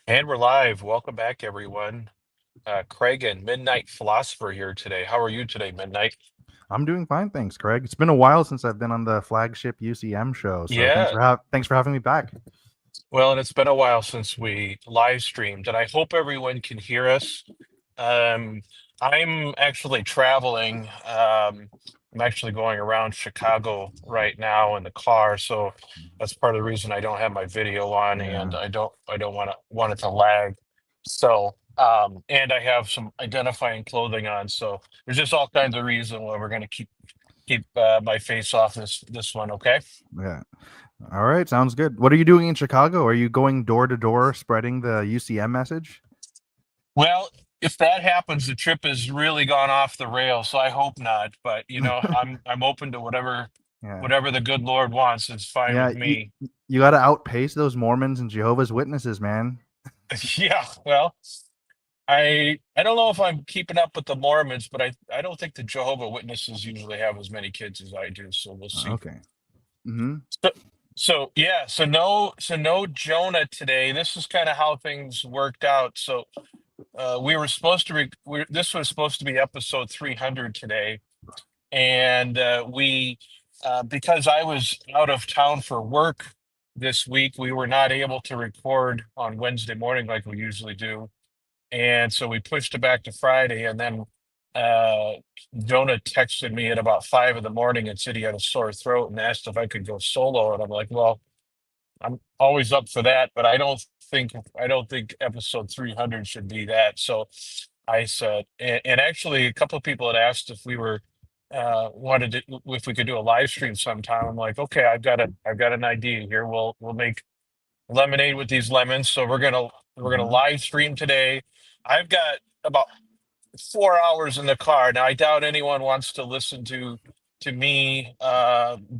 And we're live. Welcome back, everyone. Craig and Midnight Philosopher here today. How are you today, Midnight? I'm doing fine, thanks, Craig. It's been a while since I've been on the flagship UCM show, so Yeah, thanks for having me back. well, and it's been a while since we live streamed, and I hope everyone can hear us. Um, I'm actually traveling. I'm actually going around Chicago right now in the car, so that's part of the reason I don't have my video on, and Yeah, I don't want it to lag. So, and I have some identifying clothing on, so there's just all kinds of reasons why we're going to keep my face off this one. Okay. yeah. All right, sounds good. What are you doing in Chicago? Are you going door to door spreading the UCM message? Well, if that happens, the trip has really gone off the rails. So I hope not. But I'm open to whatever Yeah, whatever the good Lord wants. It's fine yeah. with me. You got to outpace those Mormons and Jehovah's Witnesses, man. Yeah. Well, I don't know if I'm keeping up with the Mormons, but I don't think the Jehovah Witnesses usually have as many kids as I do. So we'll see. Okay. Mm-hmm. So, so yeah. So no Jonah today. This is kind of how things worked out. So we were supposed to. This was supposed to be episode 300 today. And we because I was out of town for work this week, we were not able to record on Wednesday morning like we usually do, and so we pushed it back to Friday. And then uh Jonah texted me at about 5 in the morning and said he had a sore throat and asked if I could go solo, and I'm like, well, I'm always up for that, but I don't think episode 300 should be that. So I said, and actually, a couple of people had asked if we were wanted to, if we could do a live stream sometime. I'm like, okay, I've got an idea here. We'll make lemonade with these lemons. So we're gonna Mm-hmm. live stream today. I've got about 4 hours in the car. Now I doubt anyone wants to listen to me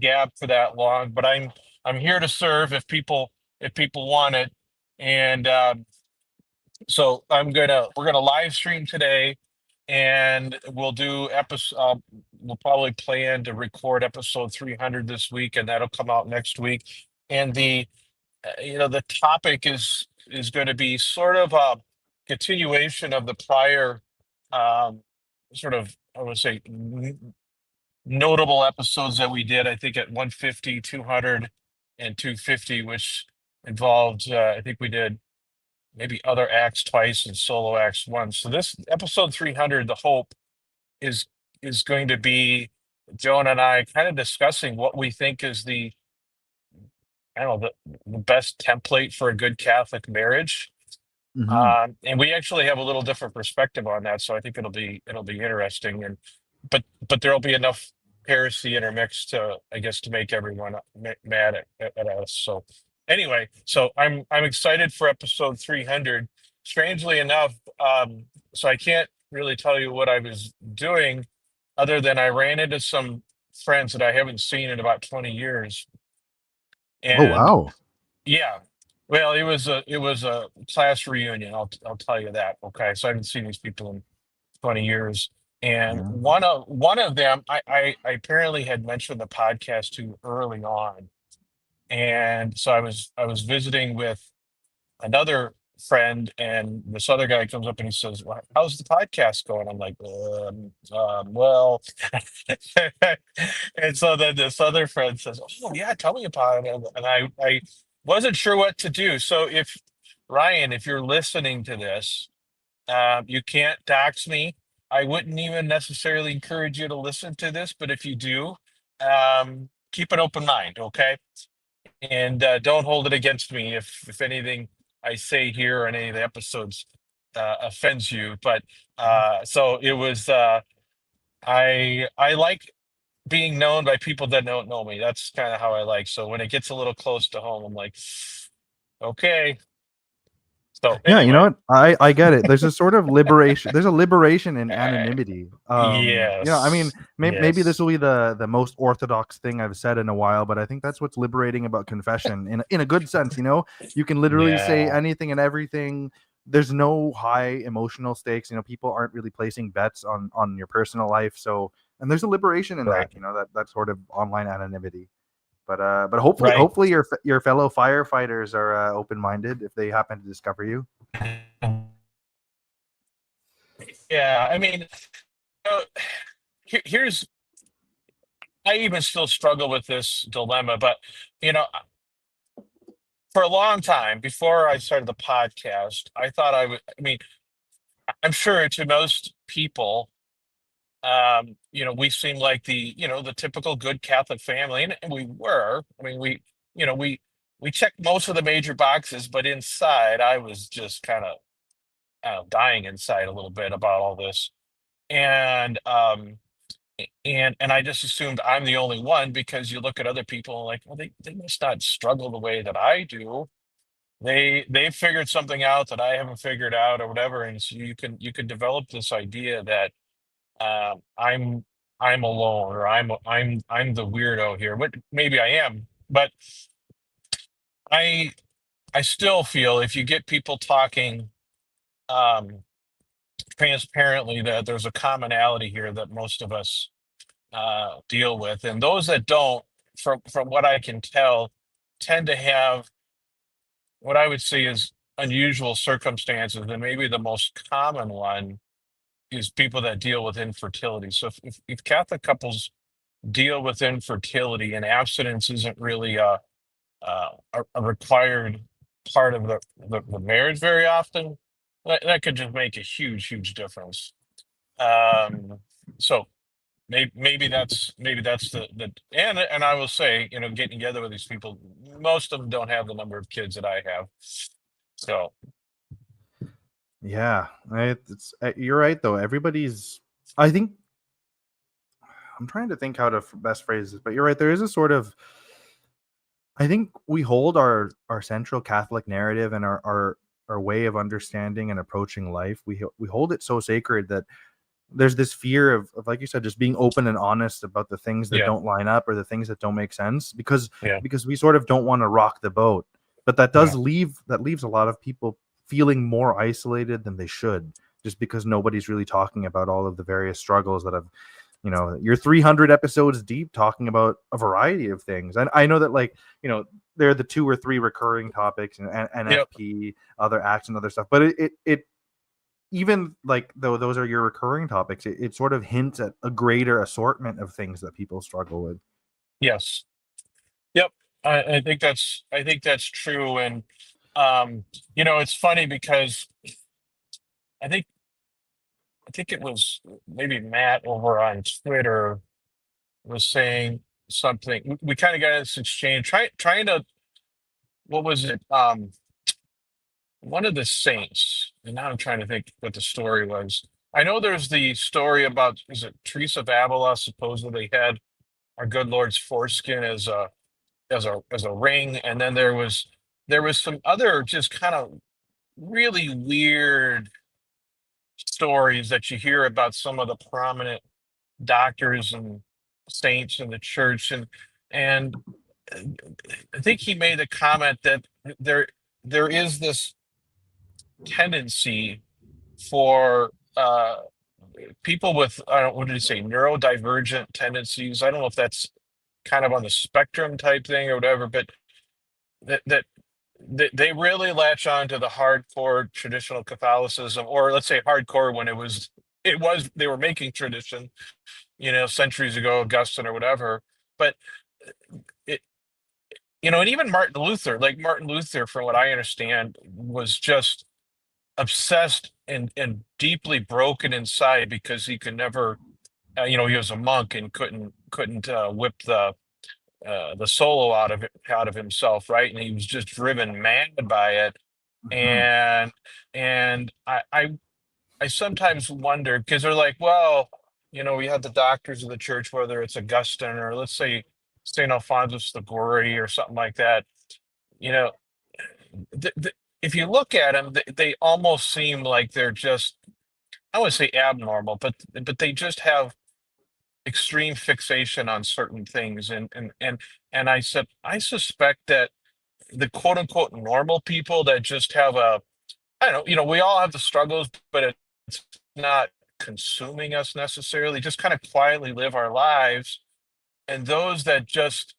gab for that long, but I'm here to serve if people want it. And so we're gonna live stream today, and we'll do episode. We'll probably plan to record episode 300 this week, and that'll come out next week. And the topic is going to be sort of a continuation of the prior sort of, I would say, notable episodes that we did. I think at 150, 200, and 250, which involved I think we did maybe other acts twice and solo acts once. So this episode 300, the hope is is going to be Joan and I kind of discussing what we think is the I don't know the best template for a good Catholic marriage. Mm-hmm. And we actually have a little different perspective on that, so I think it'll be interesting. And but there'll be enough heresy intermixed to, I guess, to make everyone mad at us. So anyway, so I'm excited for episode 300. Strangely enough, so I can't really tell you what I was doing, other than I ran into some friends that I haven't seen in about 20 years, Oh and wow. yeah. Well, it was a class reunion. I'll tell you that. Okay, so I haven't seen these people in 20 years, and Yeah. one of them I apparently had mentioned the podcast too early on, and so I was visiting with another friend, and this other guy comes up and he says, well, how's the podcast going? I'm like, well, and so then this other friend says, oh yeah, tell me about it. And I wasn't sure what to do. So if Ryan, if you're listening to this, you can't dox me. I wouldn't even necessarily encourage you to listen to this, but if you do, keep an open mind, okay? And don't hold it against me if anything I say here or in any of the episodes offends you. But so it was. I like being known by people that don't know me. That's kind of how I like. So when it gets a little close to home, I'm like, okay. So Yeah, you know anyway, what? I get it. There's a sort of liberation. There's a liberation in uh, anonymity. I mean, yes, maybe this yes, will be the most orthodox thing I've said in a while, but I think that's what's liberating about confession in a good sense. You can literally say yeah, anything and everything. There's no high emotional stakes. People aren't really placing bets on your personal life. So, and there's a liberation in right, that. That sort of online anonymity. But hopefully right. hopefully your fellow firefighters are open minded if they happen to discover you. Yeah, I mean, uh, here's I even still struggle with this dilemma, but you know, for a long time before I started the podcast, I thought I would. I mean, I'm sure to most people, we seem like the typical good Catholic family, and we were. I mean, you know, we we checked most of the major boxes, but inside, I was just kind of dying inside a little bit about all this, and and I just assumed I'm the only one because you look at other people like, well, they must not struggle the way that I do. They figured something out that I haven't figured out or whatever, and so you can develop this idea that uh, I'm I'm alone or I'm the weirdo here. But maybe I am, but I I still feel if you get people talking um, transparently that there's a commonality here that most of us deal with, and those that don't, from what I can tell, tend to have what I would say is unusual circumstances, and maybe the most common one is people that deal with infertility. So if Catholic couples deal with infertility and abstinence isn't really a required part of the marriage very often, that could just make a huge difference. Um, so maybe that's the and I will say, getting together with these people, most of them don't have the number of kids that I have. So Yeah, you're right though. Everybody's. I think I'm trying to think how to best phrase this, but you're right. There is a sort of. I think we hold our central Catholic narrative and our way of understanding and approaching life. We hold it so sacred that there's this fear of like you said, just being open and honest about the things that yeah, don't line up or the things that don't make sense yeah, because we sort of don't want to rock the boat. But yeah, that leaves a lot of people feeling more isolated than they should, just because nobody's really talking about all of the various struggles that have, you're 300 episodes deep talking about a variety of things. And I know that, like, there are the 2 or 3 recurring topics and yep, NFP, other acts and other stuff, but it even like though those are your recurring topics, it sort of hints at a greater assortment of things that people struggle with. yes, yep. I think that's true, and um, it's funny because I think I think it was maybe Matt over on Twitter was saying something. We kind of got this exchange, trying to, what was it? One of the saints, and now I'm trying to think what the story was. I know there's the story about, is it Teresa of Avila supposedly had our good Lord's foreskin as a ring, and then there was some other just kind of really weird stories that you hear about some of the prominent doctors and saints in the church, and uh, I think he made a comment that there there is this tendency for people with, I don't, what did he say, neurodivergent tendencies. I don't know if that's kind of on the spectrum type thing or whatever, but that they really latch on to the hardcore traditional Catholicism, or let's say hardcore when it was they were making tradition, centuries ago, Augustine or whatever. But it, and even Martin Luther, from what I understand, was just obsessed and deeply broken inside because he could never, he was a monk and couldn't whip the solo out of himself, right? And he was just driven mad by it. Mhm. And I sometimes wonder because they're like, well, we have the doctors of the church, whether it's Augustine or let's say Saint Alphonsus the Gory or something like that. You know, if you look at them, they almost seem like they're just, I wouldn't say abnormal, but they just have extreme fixation on certain things, and I suspect that the quote unquote normal people that just have I don't know, we all have the struggles, but it's not consuming us necessarily, just kind of quietly live our lives. And those that just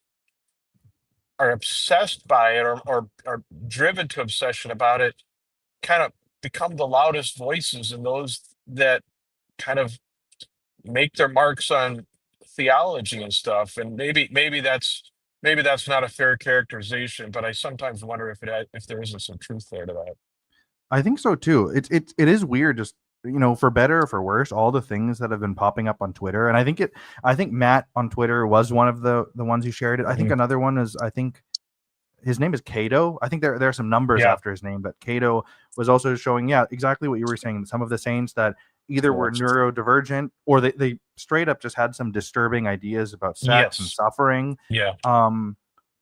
are obsessed by it or are driven to obsession about it kind of become the loudest voices and those that kind of make their marks on theology and stuff. And maybe that's not a fair characterization, but I sometimes wonder if there isn't some truth there to that. I think so too. It is weird, just for better or for worse, all the things that have been popping up on Twitter. And I think Matt on Twitter was one of the ones who shared it. I think another one is, I think his name is Cato. I think there are some numbers Yeah. after his name, but Cato was also showing, exactly what you were saying. Some of the saints that either were neurodivergent or they straight up just had some disturbing ideas about sex and Yes. suffering. Yeah.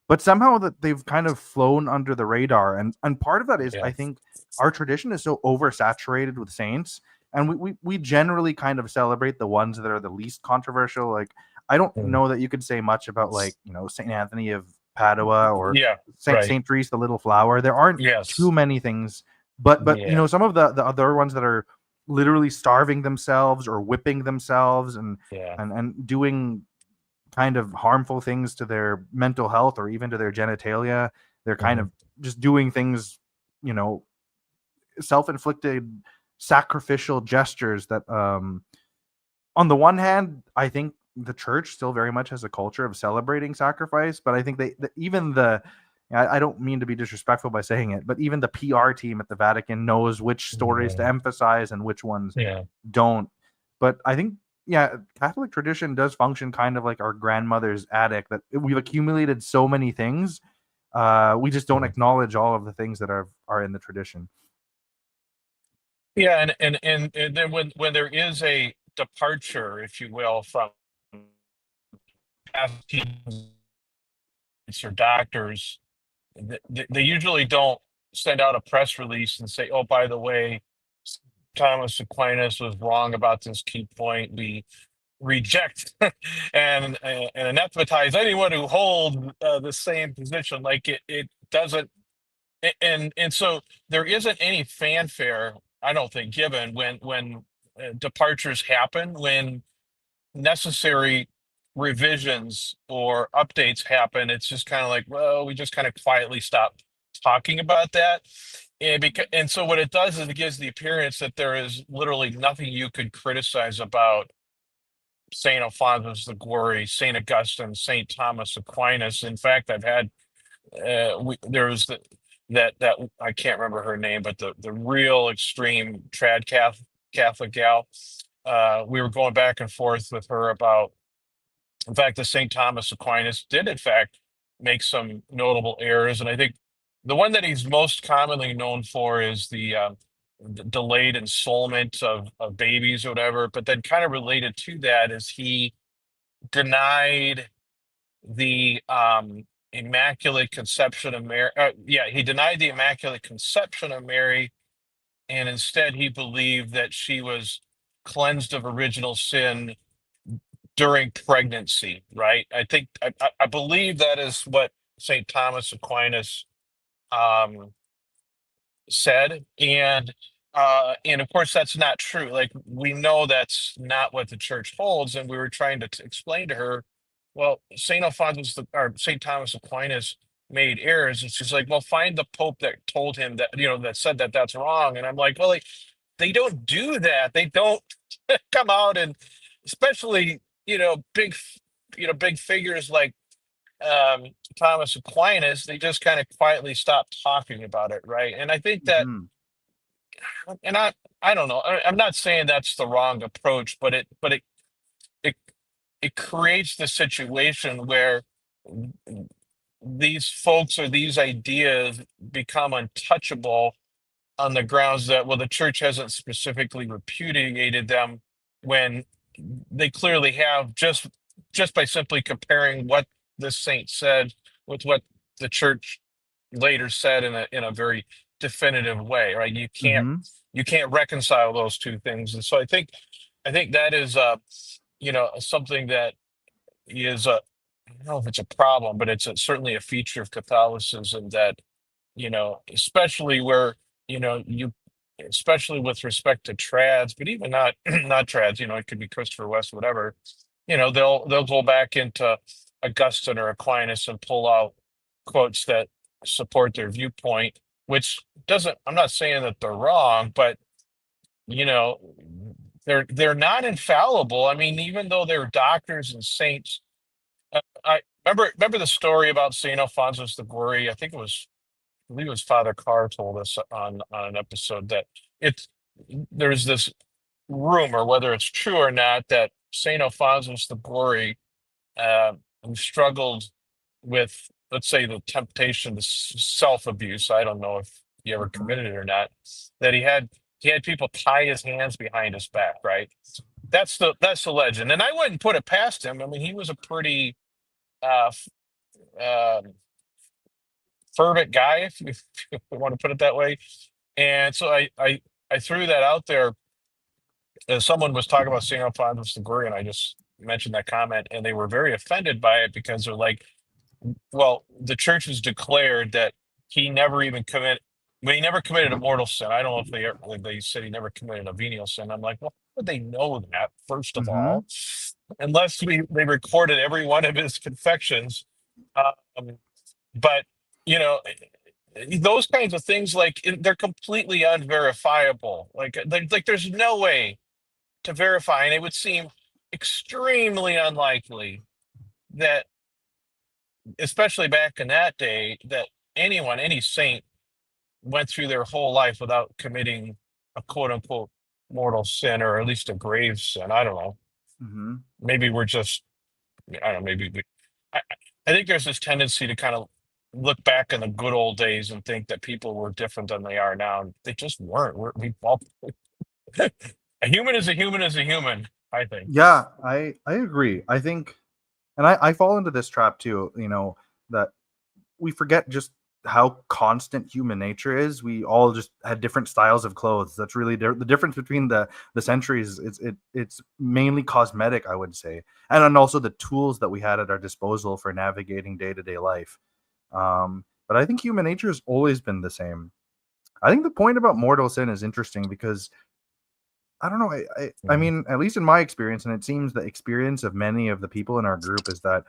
But somehow that they've kind of flown under the radar. And part of that is, Yeah. I think our tradition is so oversaturated with saints, and we generally kind of celebrate the ones that are the least controversial. Like, I don't know that you could say much about, like, Saint Anthony of Padua or Saint Therese the Little Flower. There aren't too many things, but some of the other ones that are literally starving themselves or whipping themselves and doing kind of harmful things to their mental health or even to their genitalia. They're kind of just doing things, self-inflicted sacrificial gestures that on the one hand, I think the church still very much has a culture of celebrating sacrifice, but I think I don't mean to be disrespectful by saying it, but even the PR team at the Vatican knows which stories to emphasize and which ones don't. But I think, Catholic tradition does function kind of like our grandmother's attic, that we've accumulated so many things. We just don't acknowledge all of the things that are in the tradition. Yeah, and then when there is a departure, if you will, from past teachings or doctors, they usually don't send out a press release and say, "Oh, by the way, Thomas Aquinas was wrong about this key point. We reject and anathematize anyone who holds the same position." Like it doesn't, and so there isn't any fanfare, I don't think, given when departures happen, when necessary revisions or updates happen. It's just kind of like, well, we just kind of quietly stop talking about that. And so what it does is it gives the appearance that there is literally nothing you could criticize about Saint Alphonsus the Glory, Saint Augustine, Saint Thomas Aquinas. In fact, I've had there was that I can't remember her name, but the real extreme trad Catholic gal. We were going back and forth with her about, in fact, the St. Thomas Aquinas did, in fact, make some notable errors. And I think the one that he's most commonly known for is the delayed ensoulment of babies or whatever. But then, kind of related to that, is he denied the Immaculate Conception of Mary. He denied the Immaculate Conception of Mary, and instead he believed that she was cleansed of original sin during pregnancy, right? I believe that is what St. Thomas Aquinas said, and of course that's not true. Like, we know that's not what the church holds, and we were trying to explain to her, well, St. Alphonsus or St. Thomas Aquinas made errors, and she's like, well, find the Pope that told him that, that said that that's wrong. And I'm like, well, they don't do that. They don't come out, and especially big figures like Thomas Aquinas, they just kind of quietly stop talking about it, right? And I think that, and I don't know, I'm not saying that's the wrong approach, but it creates the situation where these folks or these ideas become untouchable on the grounds that, well, the church hasn't specifically repudiated them, when they clearly have, just by simply comparing what the saint said with what the church later said in a very definitive way, right? You can't reconcile those two things. And so I think that is something that is I don't know if it's a problem, but it's certainly a feature of Catholicism that, especially where, you, especially with respect to trads, but even not not trads, it could be Christopher West, whatever, they'll go back into Augustine or Aquinas and pull out quotes that support their viewpoint. which doesn't, I'm not saying that they're wrong, but you know, they're not infallible. I mean, even though they're doctors and saints, I remember the story about Saint Alphonsus the Glory. I believe it was Father Carr told us on an episode that it's there's this rumor, whether it's true or not, that Saint Alphonsus the Glory, who struggled with, let's say, the temptation to self abuse. I don't know if he ever Mhm. committed it or not. That he had people tie his hands behind his back. Right. That's the legend, and I wouldn't put it past him. I mean, he was a pretty uh, um fervent guy, if we want to put it that way. And so I threw that out there. Someone was talking about St. Alphonsus the Great, and I just mentioned that comment, and they were very offended by it because they're like, well, the church has declared that he never even committed. Well, he never committed a mortal sin. I don't know if they said he never committed a venial sin. I'm like, well, how would they know that, first of Mhm. all, unless they recorded every one of his confections. Um, but you know, those kinds of things, like they're completely unverifiable. Like there's no way to verify, and it would seem extremely unlikely that, especially back in that day, that any saint went through their whole life without committing a quote unquote mortal sin, or at least a grave sin. I don't know. Mhm. Maybe we're just, I don't know, I, I think there's this tendency to kind of look back in the good old days and think that people were different than they are now. And they just weren't. We all, a human is a human is a human, I think. Yeah, I agree. I think, and I fall into this trap too. That we forget just how constant human nature is. We all just had different styles of clothes. That's really the difference between the centuries. It's mainly cosmetic, I would say, and then also the tools that we had at our disposal for navigating day to day life. But I think human nature has always been the same. I think the point about mortal sin is interesting because I don't know. I Mhm. mean, at least in my experience, and it seems the experience of many of the people in our group is that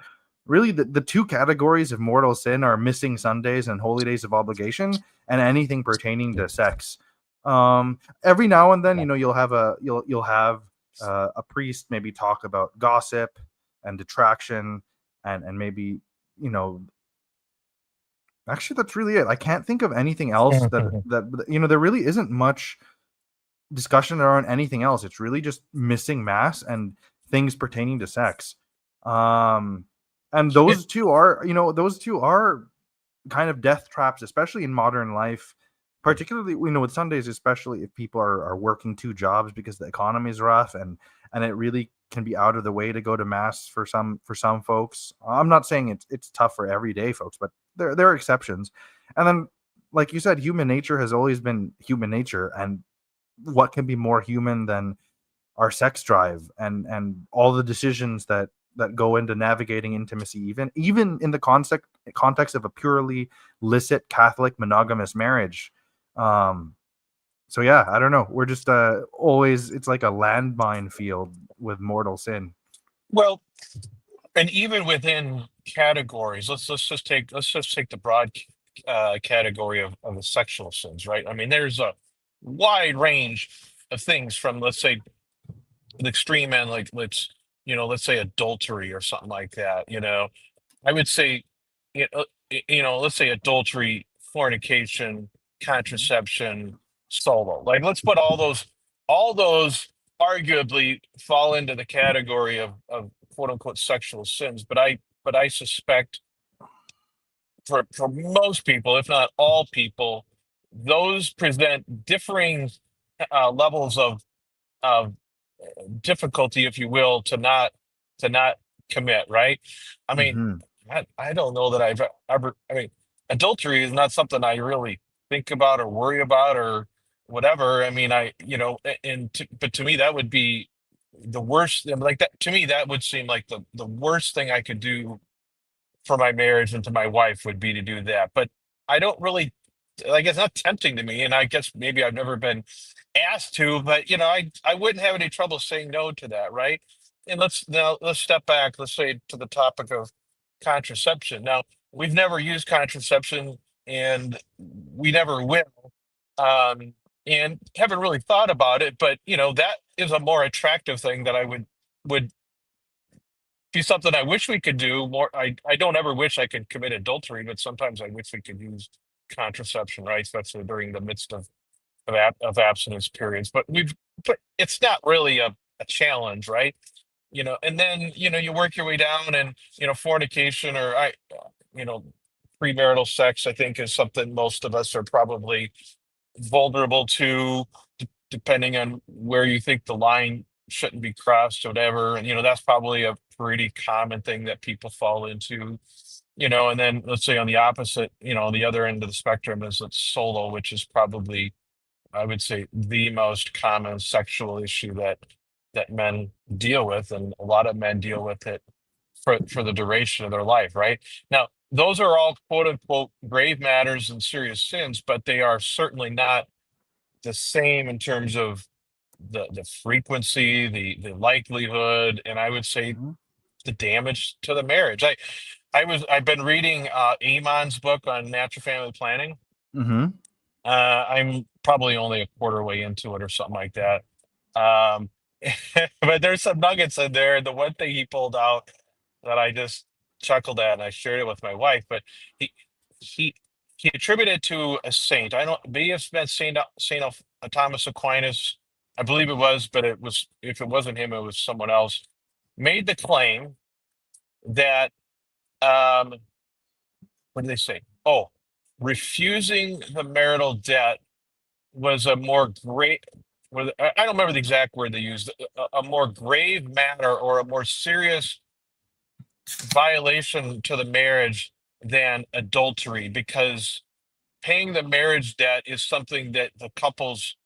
really the two categories of mortal sin are missing Sundays and holy days of obligation and anything pertaining to sex. Every now and then, you'll have a priest maybe talk about gossip and detraction and maybe you know actually that's really it. I can't think of anything else that there really isn't much discussion around anything else. It's really just missing mass and things pertaining to sex. Um, and It, those two are kind of death traps, especially in modern life. Particularly, with Sundays, especially if people are working two jobs because the economy is rough and it really can be out of the way to go to mass for some folks. I'm not saying it's tough for everyday folks, but there are exceptions. And then, like you said, human nature has always been human nature, and what can be more human than our sex drive and all the decisions that go into navigating intimacy, even in the context of a purely licit Catholic monogamous marriage. So yeah, I don't know, we're just always, it's like a landmine field with mortal sin. well, and even within categories, let's just take the broad category of the sexual sins, right? I mean, there's a wide range of things from, let's say, an extreme end, like let's say adultery or something like that. I would say, let's say adultery, fornication, Mhm. contraception, solo. Like, let's put all those arguably fall into the category of quote unquote sexual sins. But I suspect for most people, if not all people, those present differing levels of difficulty, if you will, to not commit, right? I mean, Mhm. I don't know that I've ever. I mean, adultery is not something I really think about or worry about or whatever. I mean, but to me that would be the worst. Like that to me, that would seem like the worst thing I could do for my marriage and to my wife would be to do that. But I don't really, like, it's not tempting to me, and I guess maybe I've never been asked to, but I wouldn't have any trouble saying no to that, right? And let's step back. Let's say to the topic of contraception. Now, we've never used contraception and we never will. And haven't really thought about it, but that is a more attractive thing that I would be something I wish we could do more. I don't ever wish I could commit adultery, but sometimes I wish we could use contraception, right? Especially during the midst of abstinence periods. But it's not really a challenge, right? And then you work your way down, and fornication or you know premarital sex, I think, is something most of us are probably vulnerable to, depending on where you think the line shouldn't be crossed or whatever. And that's probably a pretty common thing that people fall into. And then let's say on the opposite, on the other end of the spectrum is it's solo, which is probably, I would say, the most common sexual issue that men deal with, and a lot of men deal with it for the duration of their life, right? Now, those are all quote unquote grave matters and serious sins, but they are certainly not the same in terms of the frequency, the likelihood, and I would say Mhm. the damage to the marriage. I've been reading Amon's book on natural family planning. Mhm. I'm probably only a quarter way into it or something like that. Um, but there's some nuggets in there. The one thing he pulled out that I just chuckled at, and I shared it with my wife, but he he he attributed to a saint. I don't, maybe it's been Saint Thomas Aquinas, I believe it was, but it was, if it wasn't him, it was someone else. Made the claim that um, what did they say? Oh, refusing the marital debt was a more great. I don't remember the exact word they used. A more grave matter or a more serious violation to the marriage than adultery, because paying the marriage debt is something that the couples,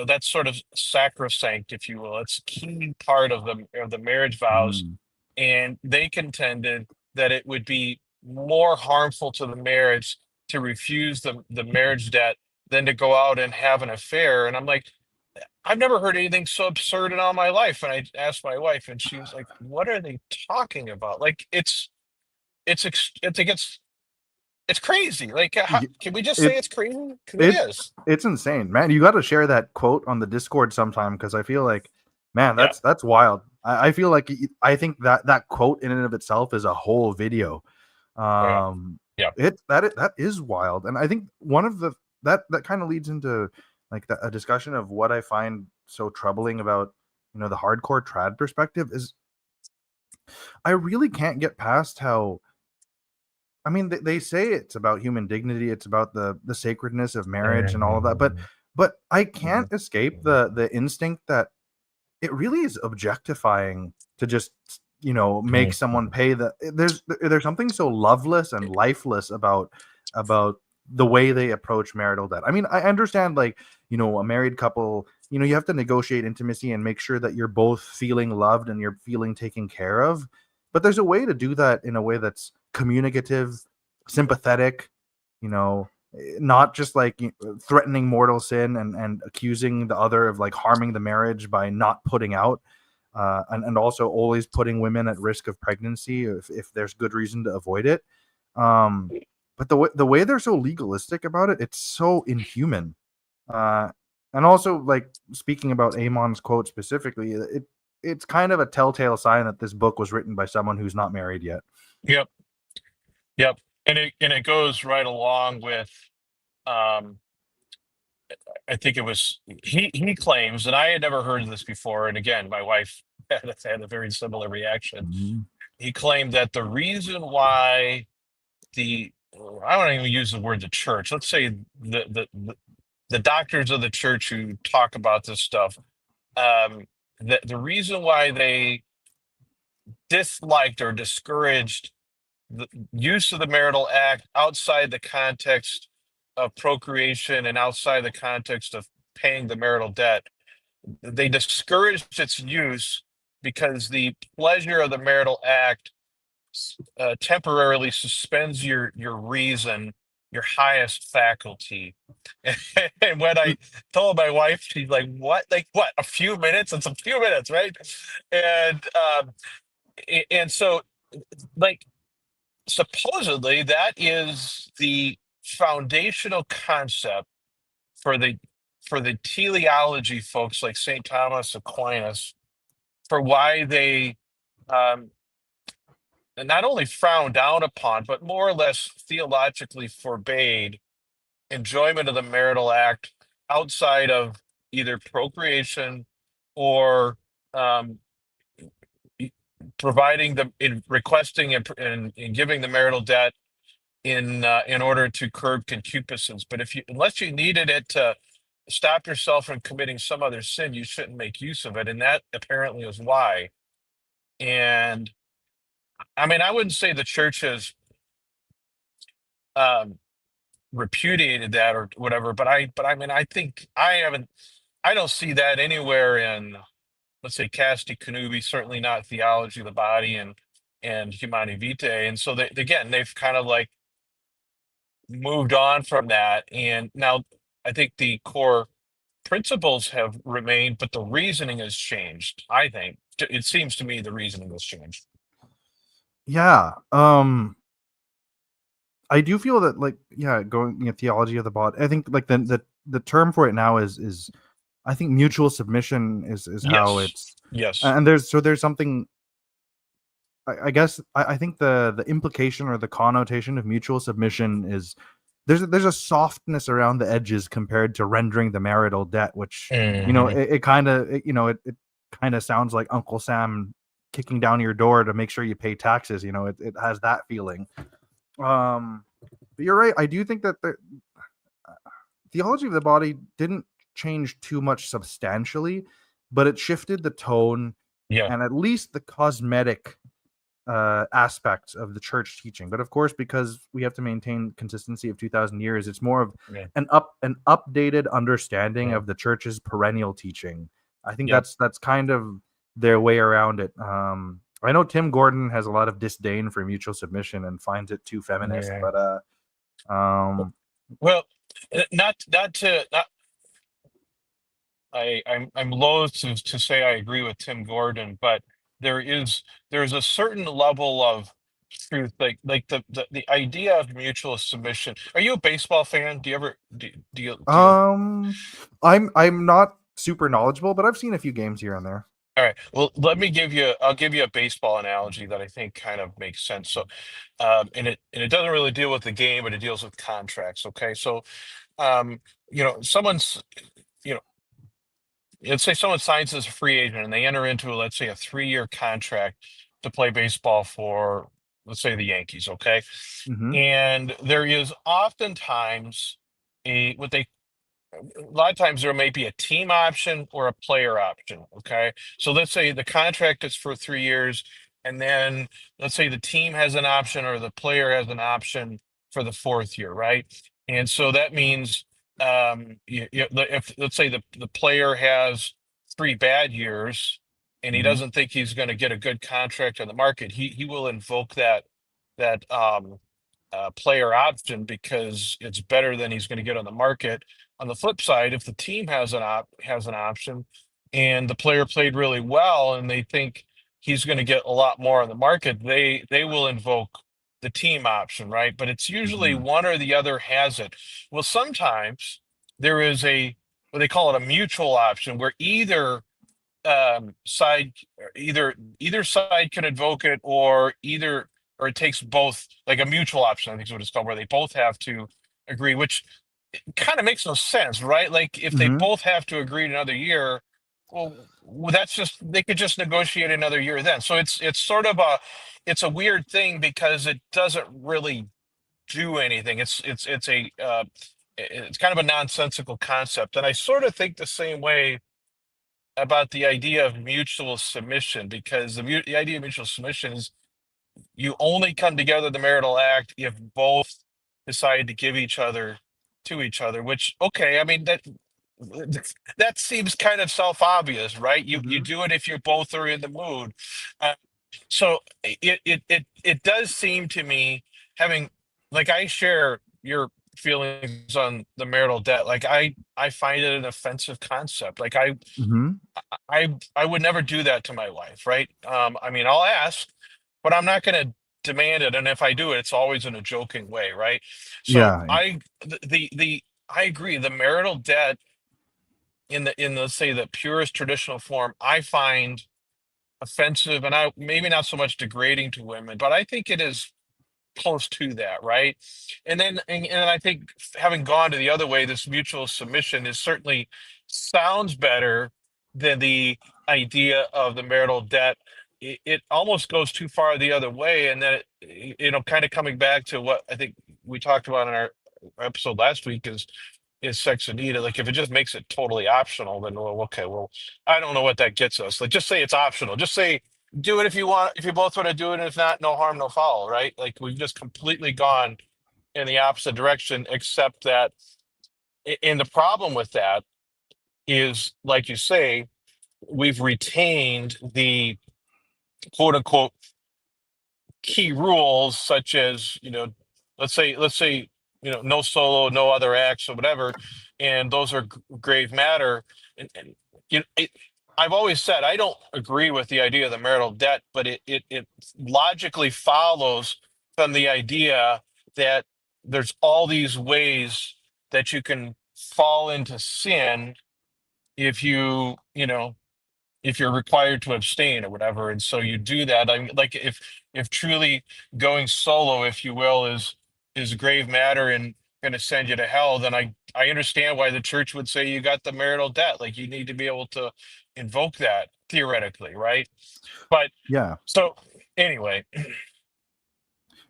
that's sort of sacrosanct, if you will. It's a key part of the marriage vows, Mhm. and they contended that it would be more harmful to the marriage to refuse the marriage debt than to go out and have an affair. And I'm like, I've never heard anything so absurd in all my life. And I asked my wife, and she was like, "What are they talking about? Like, it's crazy. Like, Y- can we just say It it's crazy? Because it it is." it's insane, man. You got to share that quote on the Discord sometime, because I feel like, man, Yeah. that's wild. I feel like I think that quote in and of itself is a whole video. Oh, yeah. Yeah. That is wild, and I think one of the that kind of leads into like a discussion of what I find so troubling about the hardcore trad perspective is I really can't get past how, I mean, they say it's about human dignity, it's about the sacredness of marriage and all of that, but I can't escape the instinct that it really is objectifying to just make someone pay there's something so loveless and lifeless about the way they approach marital debt. I mean, I understand, like, a married couple, you have to negotiate intimacy and make sure that you're both feeling loved and you're feeling taken care of, but there's a way to do that in a way that's communicative, sympathetic, you know not just like threatening mortal sin and accusing the other of like harming the marriage by not putting out, and also always putting women at risk of pregnancy if there's good reason to avoid it. um but the way they're so legalistic about it, it's so inhuman. uh and also, like, speaking about Amon's quote specifically, it's kind of a telltale sign that this book was written by someone who's not married yet. Yep. Yep. And it goes right along with, um, I think it was, he claims, and I had never heard of this before. And again, my wife had a very similar reaction. Mhm. He claimed that the reason why the I don't even use the word the church. Let's say the doctors of the church who talk about this stuff. The reason why they disliked or discouraged the use of the marital act outside the context of procreation and outside the context of paying the marital debt, they discouraged its use because the pleasure of the marital act temporarily suspends your reason, your highest faculty. And when I told my wife, she's like, "What? Like what? A few minutes? It's a few minutes, right?" And and so, like, supposedly that is the foundational concept for the teleology folks like St. Thomas Aquinas, for why they not only frowned down upon, but more or less theologically forbade enjoyment of the marital act outside of either procreation or um, providing in requesting and giving the marital debt in order to curb concupiscence. But unless you needed it to stop yourself from committing some other sin, you shouldn't make use of it. And that apparently is why. And I mean, I wouldn't say the church has um, repudiated that or whatever, but I mean, I don't see that anywhere in, let's say, Casti Connubii, certainly not Theology of the Body and Humani Vitae. And so again, they've kind of like moved on from that. And now I think the core principles have remained, but the reasoning has changed. I think it seems to me the reasoning has changed. Yeah. I do feel that, like, yeah, going theology of the body. I think like the term for it now is I think mutual submission is how Yes. it's, Yes. and there's something. I guess I think the implication or the connotation of mutual submission is there's a softness around the edges compared to rendering the marital debt, which Mhm. it kind of it kind of sounds like Uncle Sam kicking down your door to make sure you pay taxes. It has that feeling. But you're right. I do think that the theology of the body didn't change too much substantially, but it shifted the tone Yeah. and at least the cosmetic aspects of the church teaching. But of course, because we have to maintain consistency of 2,000 years, it's more of Yeah. an updated understanding Yeah. of the church's perennial teaching. I think Yep. that's kind of their way around it. I know Tim Gordon has a lot of disdain for mutual submission and finds it too feminist, Yeah. but Well, not to not I'm loath to say I agree with Tim Gordon, but there's a certain level of truth, like the idea of mutual submission. Are you a baseball fan? Do you ever do you I'm not super knowledgeable, but I've seen a few games here and there. All right. Well, I'll give you a baseball analogy that I think kind of makes sense. So, and it doesn't really deal with the game, but it deals with contracts. Okay. So, um, someone's, you know, let's say someone signs as a free agent and they enter into, let's say, a 3-year contract to play baseball for, let's say, the Yankees. Okay. Mm-hmm. And there is oftentimes what they a lot of times there may be a team option or a player option. Okay. So let's say the contract is for 3 years, and then let's say the team has an option or the player has an option for the fourth year, right? And so that means if let's say the player has 3 bad years and he Mm-hmm. doesn't think he's going to get a good contract on the market, he will invoke that player option because it's better than he's going to get on the market. On the flip side, if the team has an option and the player played really well and they think he's going to get a lot more on the market, they will invoke the team option, right? But it's usually Mm-hmm. one or the other has it. Well, sometimes there is what they call it a mutual option where side either side can invoke it or it takes both, like a mutual option, I think is what it's called, where they both have to agree, which kind of makes no sense, right? Like if they Mm-hmm. both have to agree another year, well, that's just they could just negotiate another year then. So it's sort of a weird thing because it doesn't really do anything. It's kind of a nonsensical concept, and I sort of think the same way about the idea of mutual submission, because the idea of mutual submission is you only come together the marital act if both decide to give each other to each other, which, okay, I mean that seems kind of self-obvious, right? You Mm-hmm. do it if you both are in the mood. uh, so it does seem to me, having, like, I share your feelings on the marital debt. Like I find it an offensive concept. Like Mm-hmm. I would never do that to my wife, right? I mean, I'll ask, but I'm not going to demand it, and if I do it, it's always in a joking way, right? So Yeah. I agree. The marital debt in the say the purest traditional form, I find offensive, and I maybe not so much degrading to women, but I think it is close to that, right? And I think having gone to the other way, this mutual submission is certainly sounds better than the idea of the marital debt. It almost goes too far the other way, and then kind of coming back to what I think we talked about in our episode last week is sex and need. Like if it just makes it totally optional, then well, okay, well, I don't know what that gets us. Like just say it's optional. Just say do it if you want, if you both want to do it, and if not, no harm, no foul, right? Like we've just completely gone in the opposite direction, except that and the problem with that is, like you say, we've retained the quote unquote key rules, such as, let's say, no solo, no other acts or whatever, and those are grave matter. And I've always said I don't agree with the idea of the marital debt, but it logically follows from the idea that there's all these ways that you can fall into sin if if you're required to abstain or whatever, and so you do that. I mean, like if truly going solo, if you will, is grave matter and going to send you to hell, then I understand why the church would say you got the marital debt. Like you need to be able to invoke that theoretically, right? But Yeah. so anyway,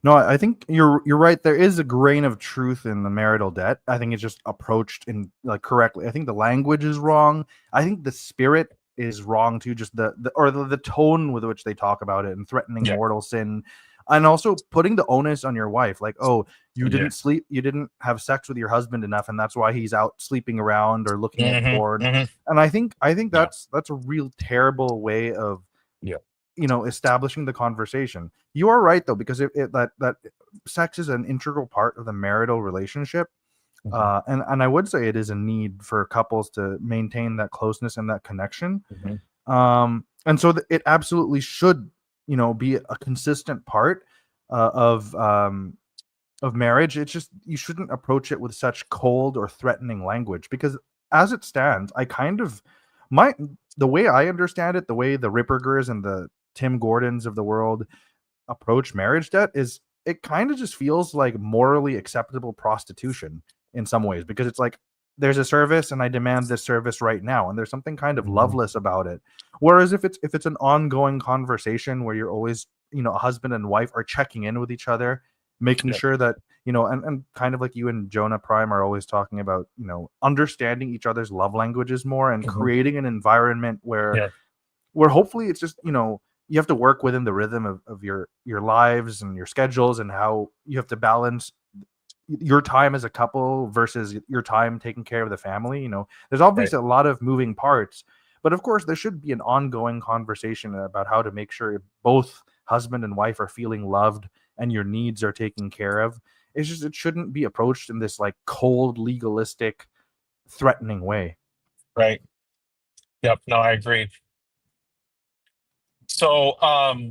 No, I think you're right. There is a grain of truth in the marital debt. I think it's just approached in like correctly. I think the language is wrong. I think the spirit is wrong too. Just the tone with which they talk about it and threatening yeah, mortal sin, and also putting the onus on your wife. Like, oh, yeah, you didn't have sex with your husband enough, and that's why he's out sleeping around or looking at porn. hmm And I think yeah, that's a real terrible way of yeah, establishing the conversation. You are right though, because that sex is an integral part of the marital relationship, hmm and I would say it is a need for couples to maintain that closeness and that connection. hmm And so it absolutely should be a consistent part of marriage. It's just you shouldn't approach it with such cold or threatening language, because as it stands, I kind of my the way I understand it, the way the Rippergers and the Tim Gordons of the world approach marriage debt is it kind of just feels like morally acceptable prostitution in some ways, because it's like there's a service and I demand this service right now, and there's something kind of hmm loveless about it. Whereas if it's an ongoing conversation where you're always, a husband and wife are checking in with each other, making yeah, sure that, and kind of like you and Jonah Prime are always talking about, understanding each other's love languages more and hmm creating an environment where yeah, hopefully it's just, you have to work within the rhythm of your lives and your schedules, and how you have to balance your time as a couple versus your time taking care of the family. There's right, obviously a lot of moving parts, but of course there should be an ongoing conversation about how to make sure both husband and wife are feeling loved and your needs are taken care of. It's just it shouldn't be approached in this like cold, legalistic, threatening way. right. Yep. No, I agree. So, I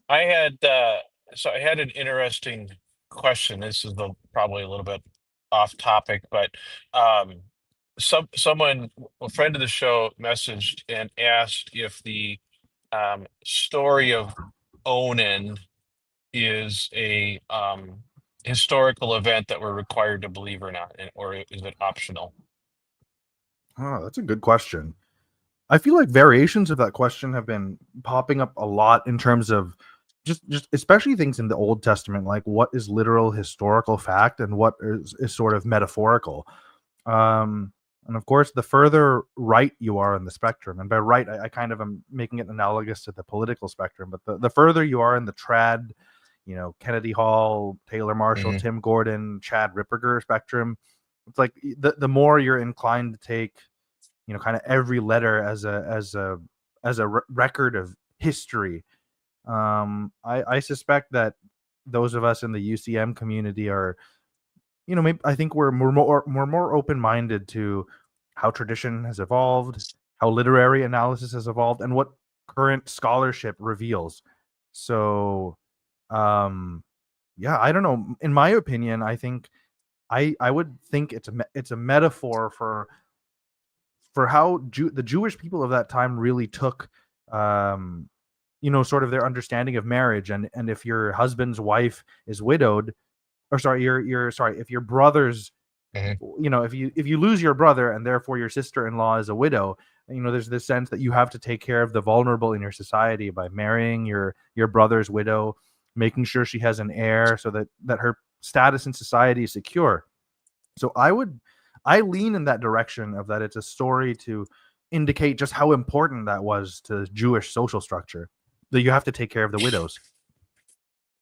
had I had an interesting question. This is probably a little bit off topic, but um, someone, a friend of the show, messaged and asked if the story of Onan is a historical event that we're required to believe or not, or is it optional? Oh, that's a good question. I feel like variations of that question have been popping up a lot in terms of just especially things in the Old Testament, like what is literal historical fact and what is sort of metaphorical. Um, and of course, the further right you are in the spectrum, and by right, I kind of am making it analogous to the political spectrum, but the further you are in the trad, Kennedy Hall, Taylor Marshall, Hmm Tim Gordon, Chad Ripperger spectrum, it's like the more you're inclined to take kind of every letter as a record of history. I suspect that those of us in the UCM community are, maybe I think we're more open minded to how tradition has evolved, how literary analysis has evolved, and what current scholarship reveals. So Yeah, I don't know. In my opinion, I think I would think it's a metaphor for how the Jewish people of that time really took, um, sort of their understanding of marriage, and if your husband's wife is widowed, or sorry, your sorry, if your brother's, Mhm. if you lose your brother and therefore your sister-in-law is a widow, there's this sense that you have to take care of the vulnerable in your society by marrying your brother's widow, making sure she has an heir so that her status in society is secure. So I lean in that direction of that it's a story to indicate just how important that was to Jewish social structure, that you have to take care of the widows.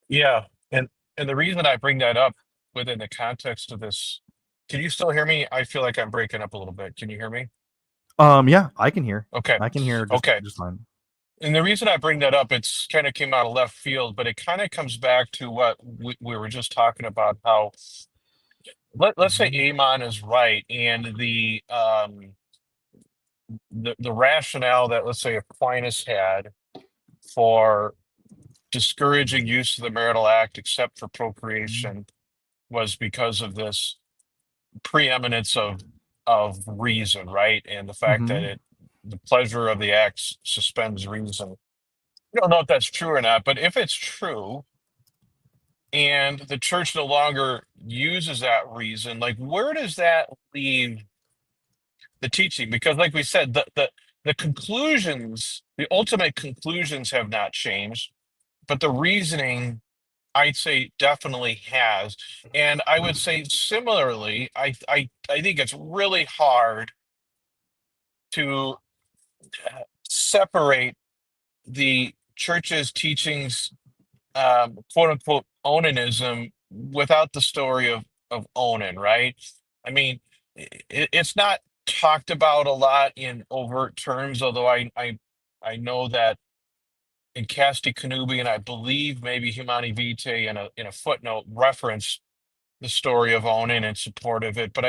Yeah, and the reason I bring that up within the context of this, can you still hear me? I feel like I'm breaking up a little bit. Can you hear me? Yeah, I can hear. Okay, I can hear just okay. just fine. And the reason I bring that up, it's kind of came out of left field, but it kind of comes back to what we were just talking about. How let's say Mhm. Amon is right, and the rationale that, let's say, Aquinas had for discouraging use of the marital act except for Mhm. procreation was because of this preeminence of reason, right? And the fact that Mhm. the pleasure of the act suspends reason. I don't know if that's true or not, but if it's true and the church no longer uses that reason, like where does that leave the teaching? Because like we said, the conclusions, the ultimate conclusions have not changed, but the reasoning, I'd say, definitely has. And I would say similarly, I think it's really hard to separate the church's teachings, quote unquote, onanism without the story of Onan, right? I mean, it's not talked about a lot in overt terms, although I know that in Casti Connubian, I believe maybe Humani Vitae in a footnote reference the story of Onan in support of it. But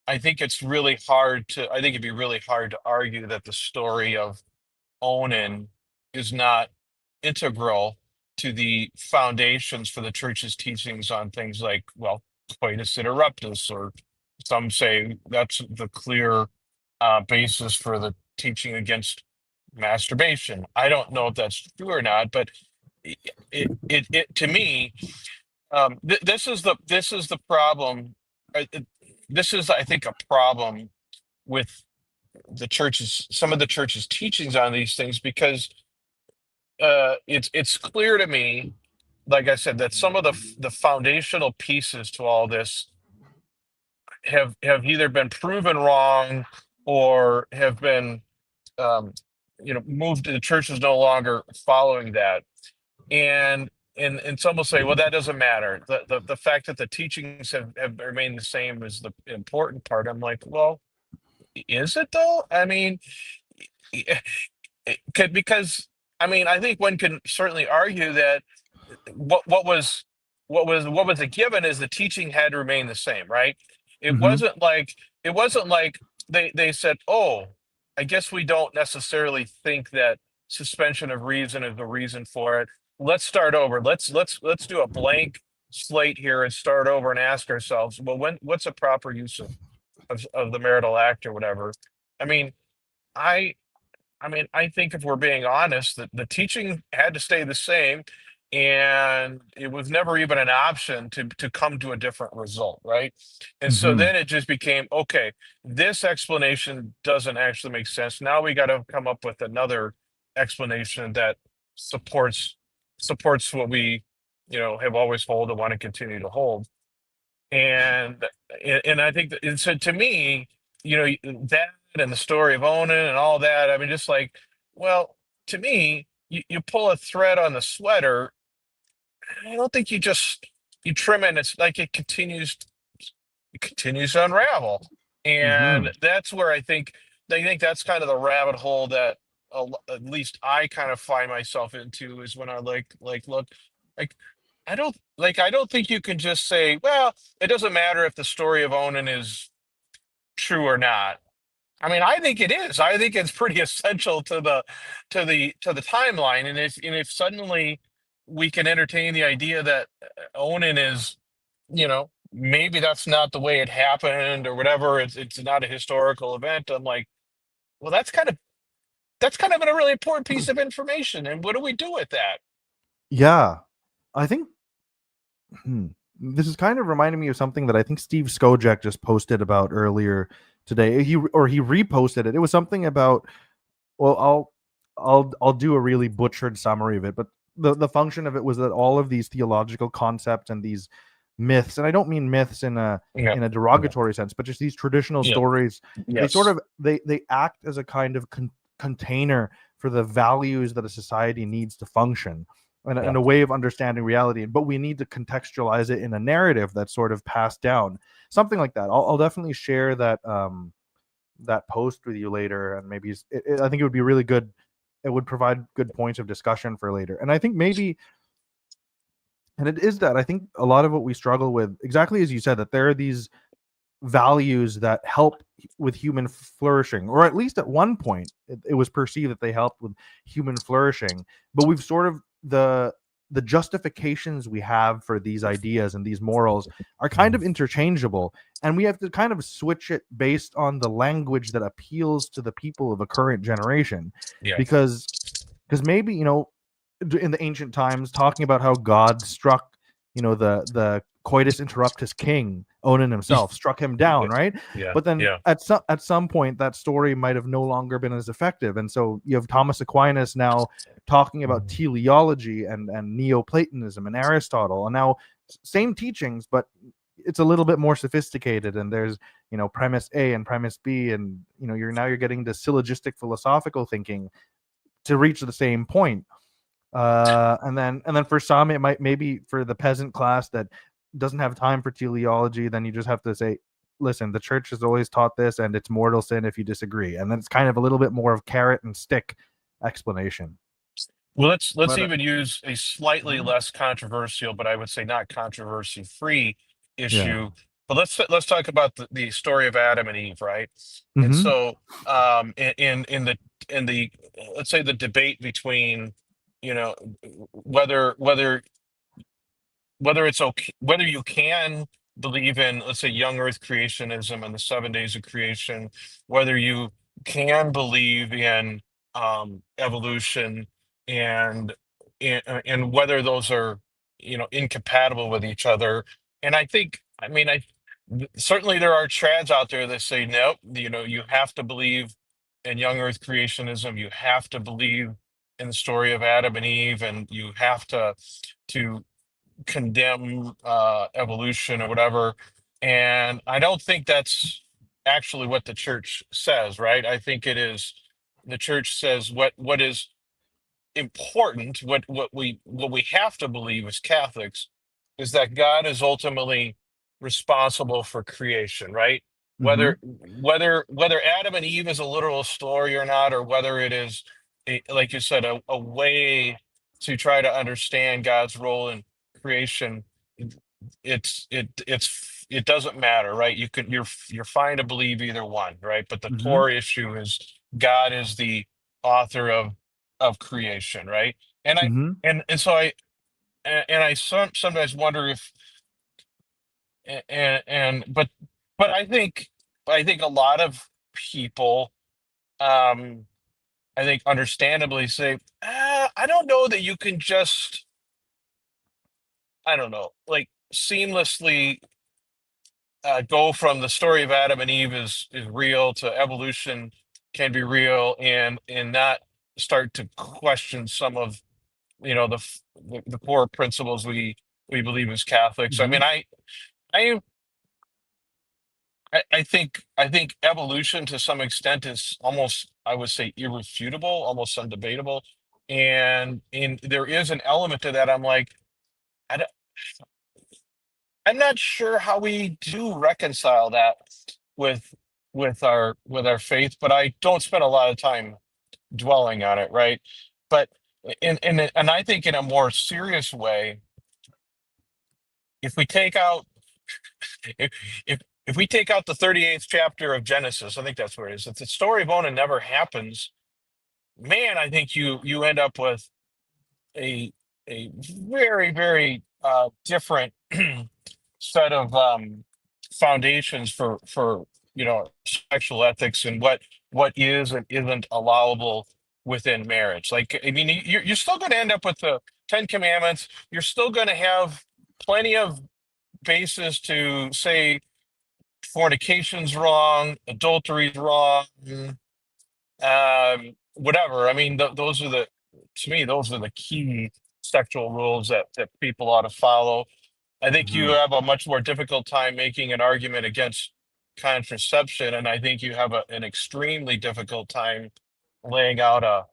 I think it's really hard to, I think it'd be really hard to argue that the story of Onan is not integral to the foundations for the church's teachings on things like, well, coitus interruptus, or some say that's the clear basis for the teaching against masturbation. I don't know if that's true or not, but to me, this is the problem. This is, I think, a problem with the church's some of the church's teachings on these things, because it's clear to me, like I said, that some of the foundational pieces to all this have either been proven wrong or have been um, moved. The church is no longer following that, and and some will say, well, that doesn't matter. The fact that the teachings have remained the same is the important part. I'm like, well, is it though? I mean, because I mean, I think one can certainly argue that what what was what was a given is the teaching had to remain the same, right? It Mhm. wasn't like it wasn't like they said, oh, I guess we don't necessarily think that suspension of reason is the reason for it. Let's start over. Let's do a blank slate here and start over and ask ourselves, well, what's a proper use of the marital act or whatever? I mean, I I think if we're being honest, that the teaching had to stay the same, and it was never even an option to come to a different result, right? And so Mhm. then it just became, okay, this explanation doesn't actually make sense. Now we got to come up with another explanation that supports supports what we, have always hold and want to continue to hold. And and I think that, and so to me, that and the story of Onan and all that, I mean, just like, well, to me, you pull a thread on the sweater, I don't think you trim it and it's like it continues to unravel. And Mhm. that's where I think that's kind of the rabbit hole that at least I kind of find myself into, is when I look, like I don't think you can just say, well, it doesn't matter if the story of Onan is true or not. I mean, I think it is. I think it's pretty essential to the timeline. And if suddenly we can entertain the idea that Onan is, maybe that's not the way it happened or whatever. It's not a historical event. I'm like, well, that's kind of a really important piece of information. And what do we do with that? Yeah, I think this is kind of reminding me of something that I think Steve Skojek just posted about earlier today. He reposted it. It was something about, well, I'll do a really butchered summary of it, but the function of it was that all of these theological concepts and these myths, and I don't mean myths in a Yeah. derogatory sense, but just these traditional Yeah. stories, they Yes. sort of they act as a kind of container for the values that a society needs to function, and, Yeah. a way of understanding reality. But we need to contextualize it in a narrative that's sort of passed down, something like that. I'll definitely share that that post with you later, and maybe I think it would be really good. It would provide good points of discussion for later. And I think maybe, and it is that I think a lot of what we struggle with, exactly as you said, that there are these values that help with human flourishing, or at least at one point it was perceived that they helped with human flourishing. But we've sort of the justifications we have for these ideas and these morals are kind of interchangeable, and we have to kind of switch it based on the language that appeals to the people of a current generation. Yeah. because maybe, in the ancient times, talking about how God struck, the coitus interruptus king, Onan himself, struck him down, right? Yeah. But then Yeah. at some point, that story might have no longer been as effective, and so you have Thomas Aquinas now talking about teleology and Neoplatonism and Aristotle, and now same teachings, but it's a little bit more sophisticated, and there's premise A and premise B, and you're getting to syllogistic philosophical thinking to reach the same point. And then for some, it might, maybe for the peasant class that doesn't have time for teleology, then you just have to say, listen, the church has always taught this, and it's mortal sin if you disagree. And then it's kind of a little bit more of carrot and stick explanation. Well, let's But even use a slightly less controversial, but I would say not controversy-free issue. But let's talk about the story of Adam and Eve, right? And Mhm. so, in the let's say the debate between, whether it's okay, whether you can believe in, let's say, young Earth creationism and the 7 days of creation, whether you can believe in evolution, and and whether those are, incompatible with each other. And I certainly there are trads out there that say nope, you have to believe in young Earth creationism, you have to believe in the story of Adam and Eve, and you have to condemn evolution or whatever. And I don't think that's actually what the church says, right? I think it is, the church says what is important, what we have to believe as Catholics, is that God is ultimately responsible for creation, right? Mhm. Whether Adam and Eve is a literal story or not, or whether it is like you said, a way to try to understand God's role in creation, it doesn't matter, right? You're fine to believe either one, right? But the Mhm. core issue is God is the author of creation, right? And I Mhm. and so I sometimes wonder if, and but I think a lot of people, um I think understandably say, I don't know that you can just, I don't know, like seamlessly go from the story of Adam and Eve is real to evolution can be real, and not start to question some of, the core principles we believe as Catholics. I mean, Mhm. I I think evolution to some extent is almost, I would say, irrefutable, almost undebatable, and there is an element to that. I'm like, I don't, I'm not sure how we do reconcile that with with our faith, but I don't spend a lot of time dwelling on it, right? But and I think in a more serious way, if we take out if if we take out the 38th chapter of Genesis, I think that's where it is. If the story of Onan never happens, man, I think you end up with a a very, very different set of foundations for sexual ethics and what is and isn't allowable within marriage. Like, I mean, you're still going to end up with the Ten Commandments. You're still going to have plenty of basis to say fornication's wrong, adultery's wrong, whatever. I mean, those are to me, those are the key sexual rules that people ought to follow. I think you Mhm. have a much more difficult time making an argument against contraception, and I think you have an extremely difficult time laying out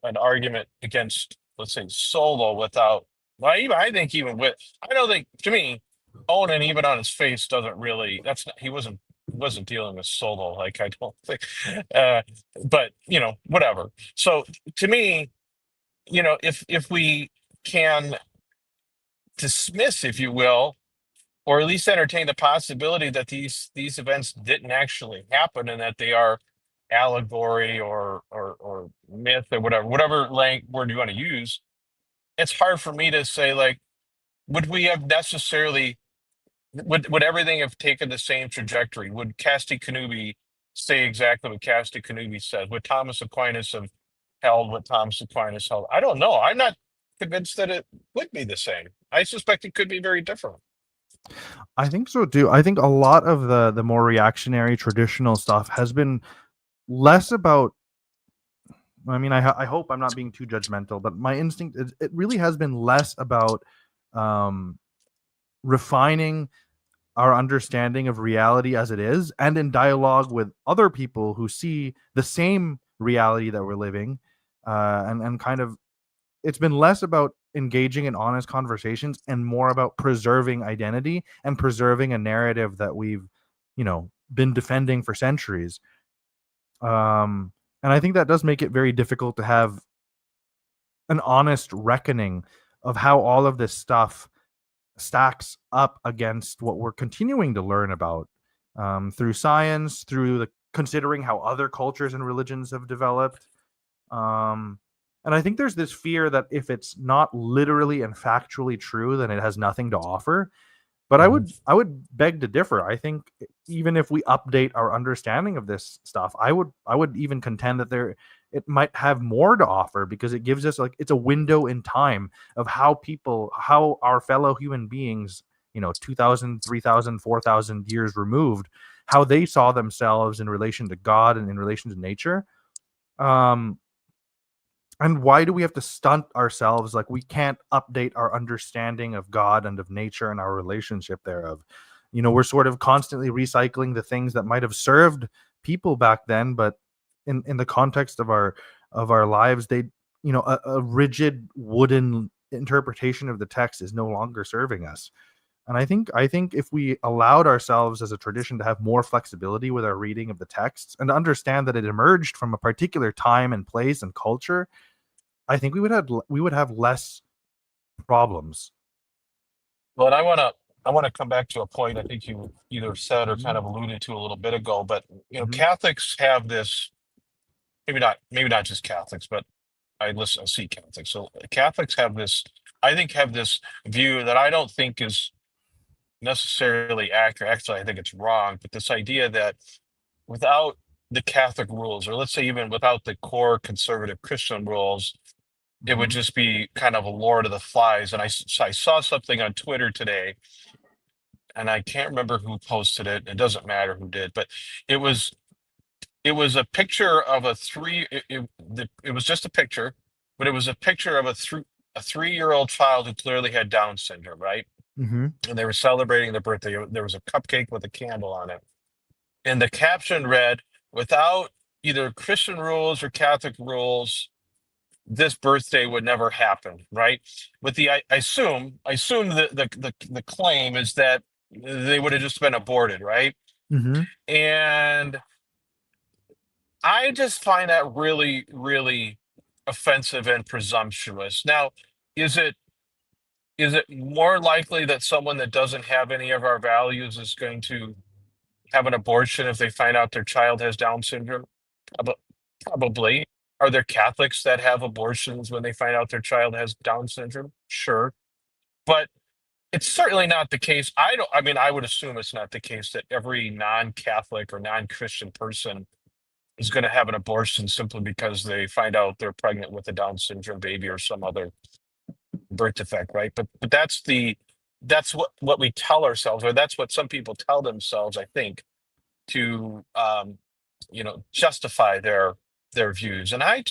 an argument against, let's say, solo without. Well, even I think even with, I don't think to me, Onan even on his face doesn't really. That's not, he wasn't dealing with solo, like I don't think. Uh, but whatever. So to me, if we can dismiss, if you will, or at least entertain the possibility that these events didn't actually happen and that they are allegory or myth or whatever word you want to use, it's hard for me to say, like, would we have necessarily would everything have taken the same trajectory? Would Casti Connubii say exactly what Casti Connubii said? Would Thomas Aquinas have held what Thomas Aquinas held? I don't know. I'm not convinced that it would be the same. I suspect it could be very different. I think so too. I think a lot of the more reactionary traditional stuff has been less about. I mean, I hope I'm not being too judgmental, but my instinct is it really has been less about um, refining our understanding of reality as it is, and in dialogue with other people who see the same reality that we're living, and kind of it's been less about engaging in honest conversations and more about preserving identity and preserving a narrative that we've been defending for centuries. And I think that does make it very difficult to have an honest reckoning of how all of this stuff stacks up against what we're continuing to learn about through science, through the considering how other cultures and religions have developed. Um, and I think there's this fear that if it's not literally and factually true, then it has nothing to offer. But I would beg to differ. I think even if we update our understanding of this stuff, I would even contend that it might have more to offer because it gives us, like, it's a window in time of how our fellow human beings, 2000, 3000, 4000 years removed, how they saw themselves in relation to God and in relation to nature. Um and why do we have to stunt ourselves? Like, we can't update our understanding of God and of nature and our relationship thereof. We're sort of constantly recycling the things that might have served people back then, but in the context of our lives, a rigid wooden interpretation of the text is no longer serving us. And I think if we allowed ourselves as a tradition to have more flexibility with our reading of the texts and to understand that it emerged from a particular time and place and culture, I think we would have less problems. Well, and I want to come back to a point I think you either said or kind Mhm, of alluded to a little bit ago. But mhm, Catholics have this, maybe not just Catholics, but I see Catholics. So Catholics I think have this view that I don't think is necessarily accurate. Actually, I think it's wrong. But this idea that without the Catholic rules, or let's say even without the core conservative Christian rules, it would mhm, just be kind of a Lord of the Flies. And I saw something on Twitter today, and I can't remember who posted it. It doesn't matter who did, but it was it was a picture of it was just a picture, but it was a picture of a 3-year-old child who clearly had Down syndrome, right? mhm, And they were celebrating their birthday. There was a cupcake with a candle on it, and the caption read, "Without either Christian rules or Catholic rules, this birthday would never happen," right? With the I assume the claim is that they would have just been aborted, right? mhm. And I just find that really, really offensive and presumptuous. Now, is it is it more likely that someone that doesn't have any of our values is going to have an abortion if they find out their child has Down syndrome? Probably. Are there Catholics that have abortions when they find out their child has Down syndrome? Sure. But it's certainly not the case. I mean, I would assume it's not the case that every non-Catholic or non-Christian person is going to have an abortion simply because they find out they're pregnant with a Down syndrome baby or some other birth defect, right? But that's what we tell ourselves, or that's what some people tell themselves, I think, to justify their views. And I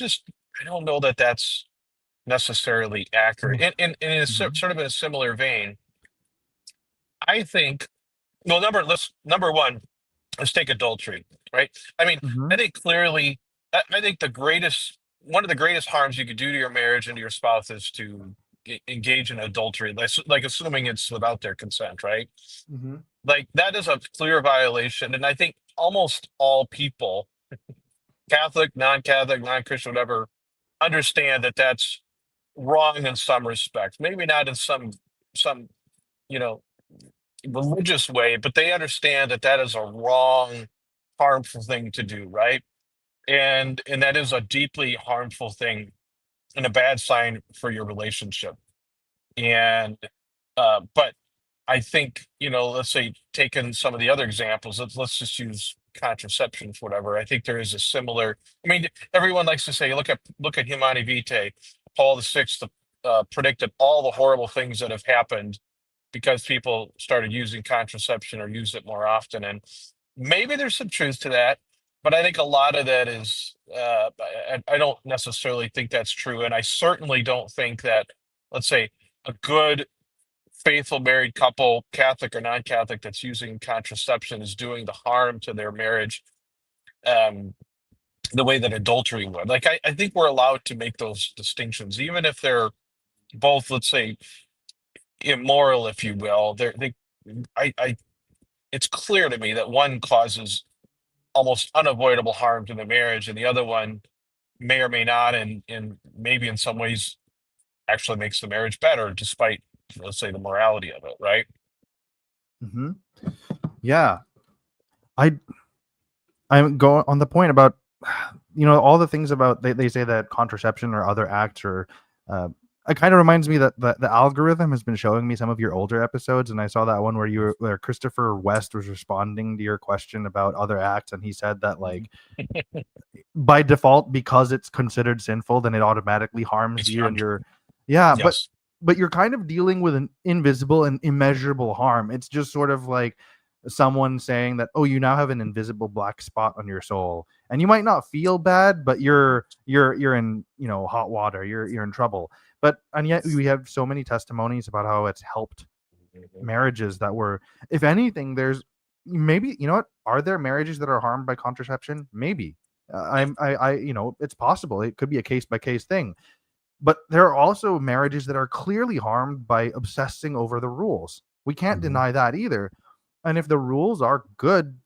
don't know that that's necessarily accurate. And in a Mhm. sort of in a similar vein, I think, well, number one, let's take adultery, right? I mean, I Mhm. think clearly, I think one of the greatest harms you could do to your marriage and to your spouse is to engage in adultery, like assuming it's without their consent, right? Mhm. Like that is a clear violation, and I think almost all people, Catholic, non-Catholic, non-Christian, whatever, understand that that's wrong in some respects. Maybe not in some you know religious way, but they understand that that is a wrong, harmful thing to do, right? And that is a deeply harmful thing and a bad sign for your relationship. And but I think, let's say taking some of the other examples, let's just use contraception for whatever. I think there is a similar. I mean, everyone likes to say, look at Humani Vitae. Paul VI predicted all the horrible things that have happened because people started using contraception or use it more often. And maybe there's some truth to that, but I think a lot of that is, I don't necessarily think that's true. And I certainly don't think that, let's say, a good, faithful married couple, Catholic or non Catholic, that's using contraception is doing the harm to their marriage um, the way that adultery would. Like, I think we're allowed to make those distinctions, even if they're both, let's say, immoral, if you will. I it's clear to me that one causes almost unavoidable harm to the marriage, and the other one may or may not, and maybe in some ways actually makes the marriage better, despite, let's say, the morality of it, right? Mhm. Yeah. I I'm going on the point about all the things about they say that contraception or other acts or uh, it kind of reminds me that the algorithm has been showing me some of your older episodes, and I saw that one where Christopher West was responding to your question about other acts, and he said that Mhm. like by default, because it's considered sinful, then it automatically harms It's you and un- you're yeah, yes. but you're kind of dealing with an invisible and immeasurable harm. It's just sort of like someone saying that, oh, you now have an invisible black spot on your soul, and you might not feel bad, but you're in hot water. You're in trouble. But and yet we have so many testimonies about how it's helped Mhm. marriages that were, if anything, there's maybe what are there marriages that are harmed by contraception? Maybe. It's possible. It could be a case by case thing, but there are also marriages that are clearly harmed by obsessing over the rules. We can't Mhm. deny that either. And if the rules are good,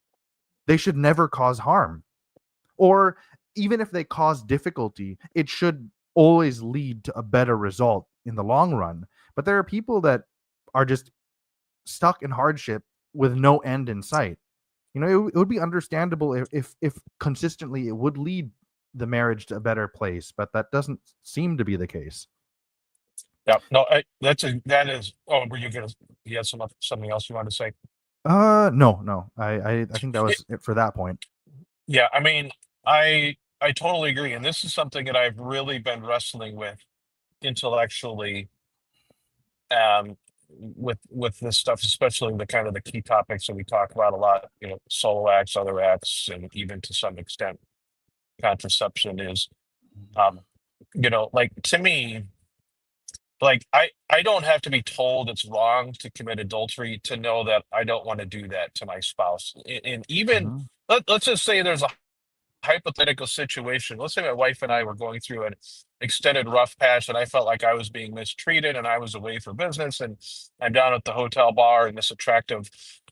they should never cause harm. Or even if they cause difficulty, it should always lead to a better result in the long run. But there are people that are just stuck in hardship with no end in sight. It would be understandable if consistently it would lead the marriage to a better place, but that doesn't seem to be the case. Yeah. No, that is. Oh, were you gonna? You had something else you wanted to say? No. I think that was it for that point. Yeah, I mean, I totally agree, and this is something that I've really been wrestling with intellectually, with this stuff, especially the kind of the key topics that we talk about a lot, solo acts, other acts, and even to some extent contraception is, um, like to me, like I don't have to be told it's wrong to commit adultery to know that I don't want to do that to my spouse, and even Mhm. let's just say there's a hypothetical situation. Let's say my wife and I were going through an extended rough patch, and I felt like I was being mistreated, and I was away for business, and I'm down at the hotel bar, and this attractive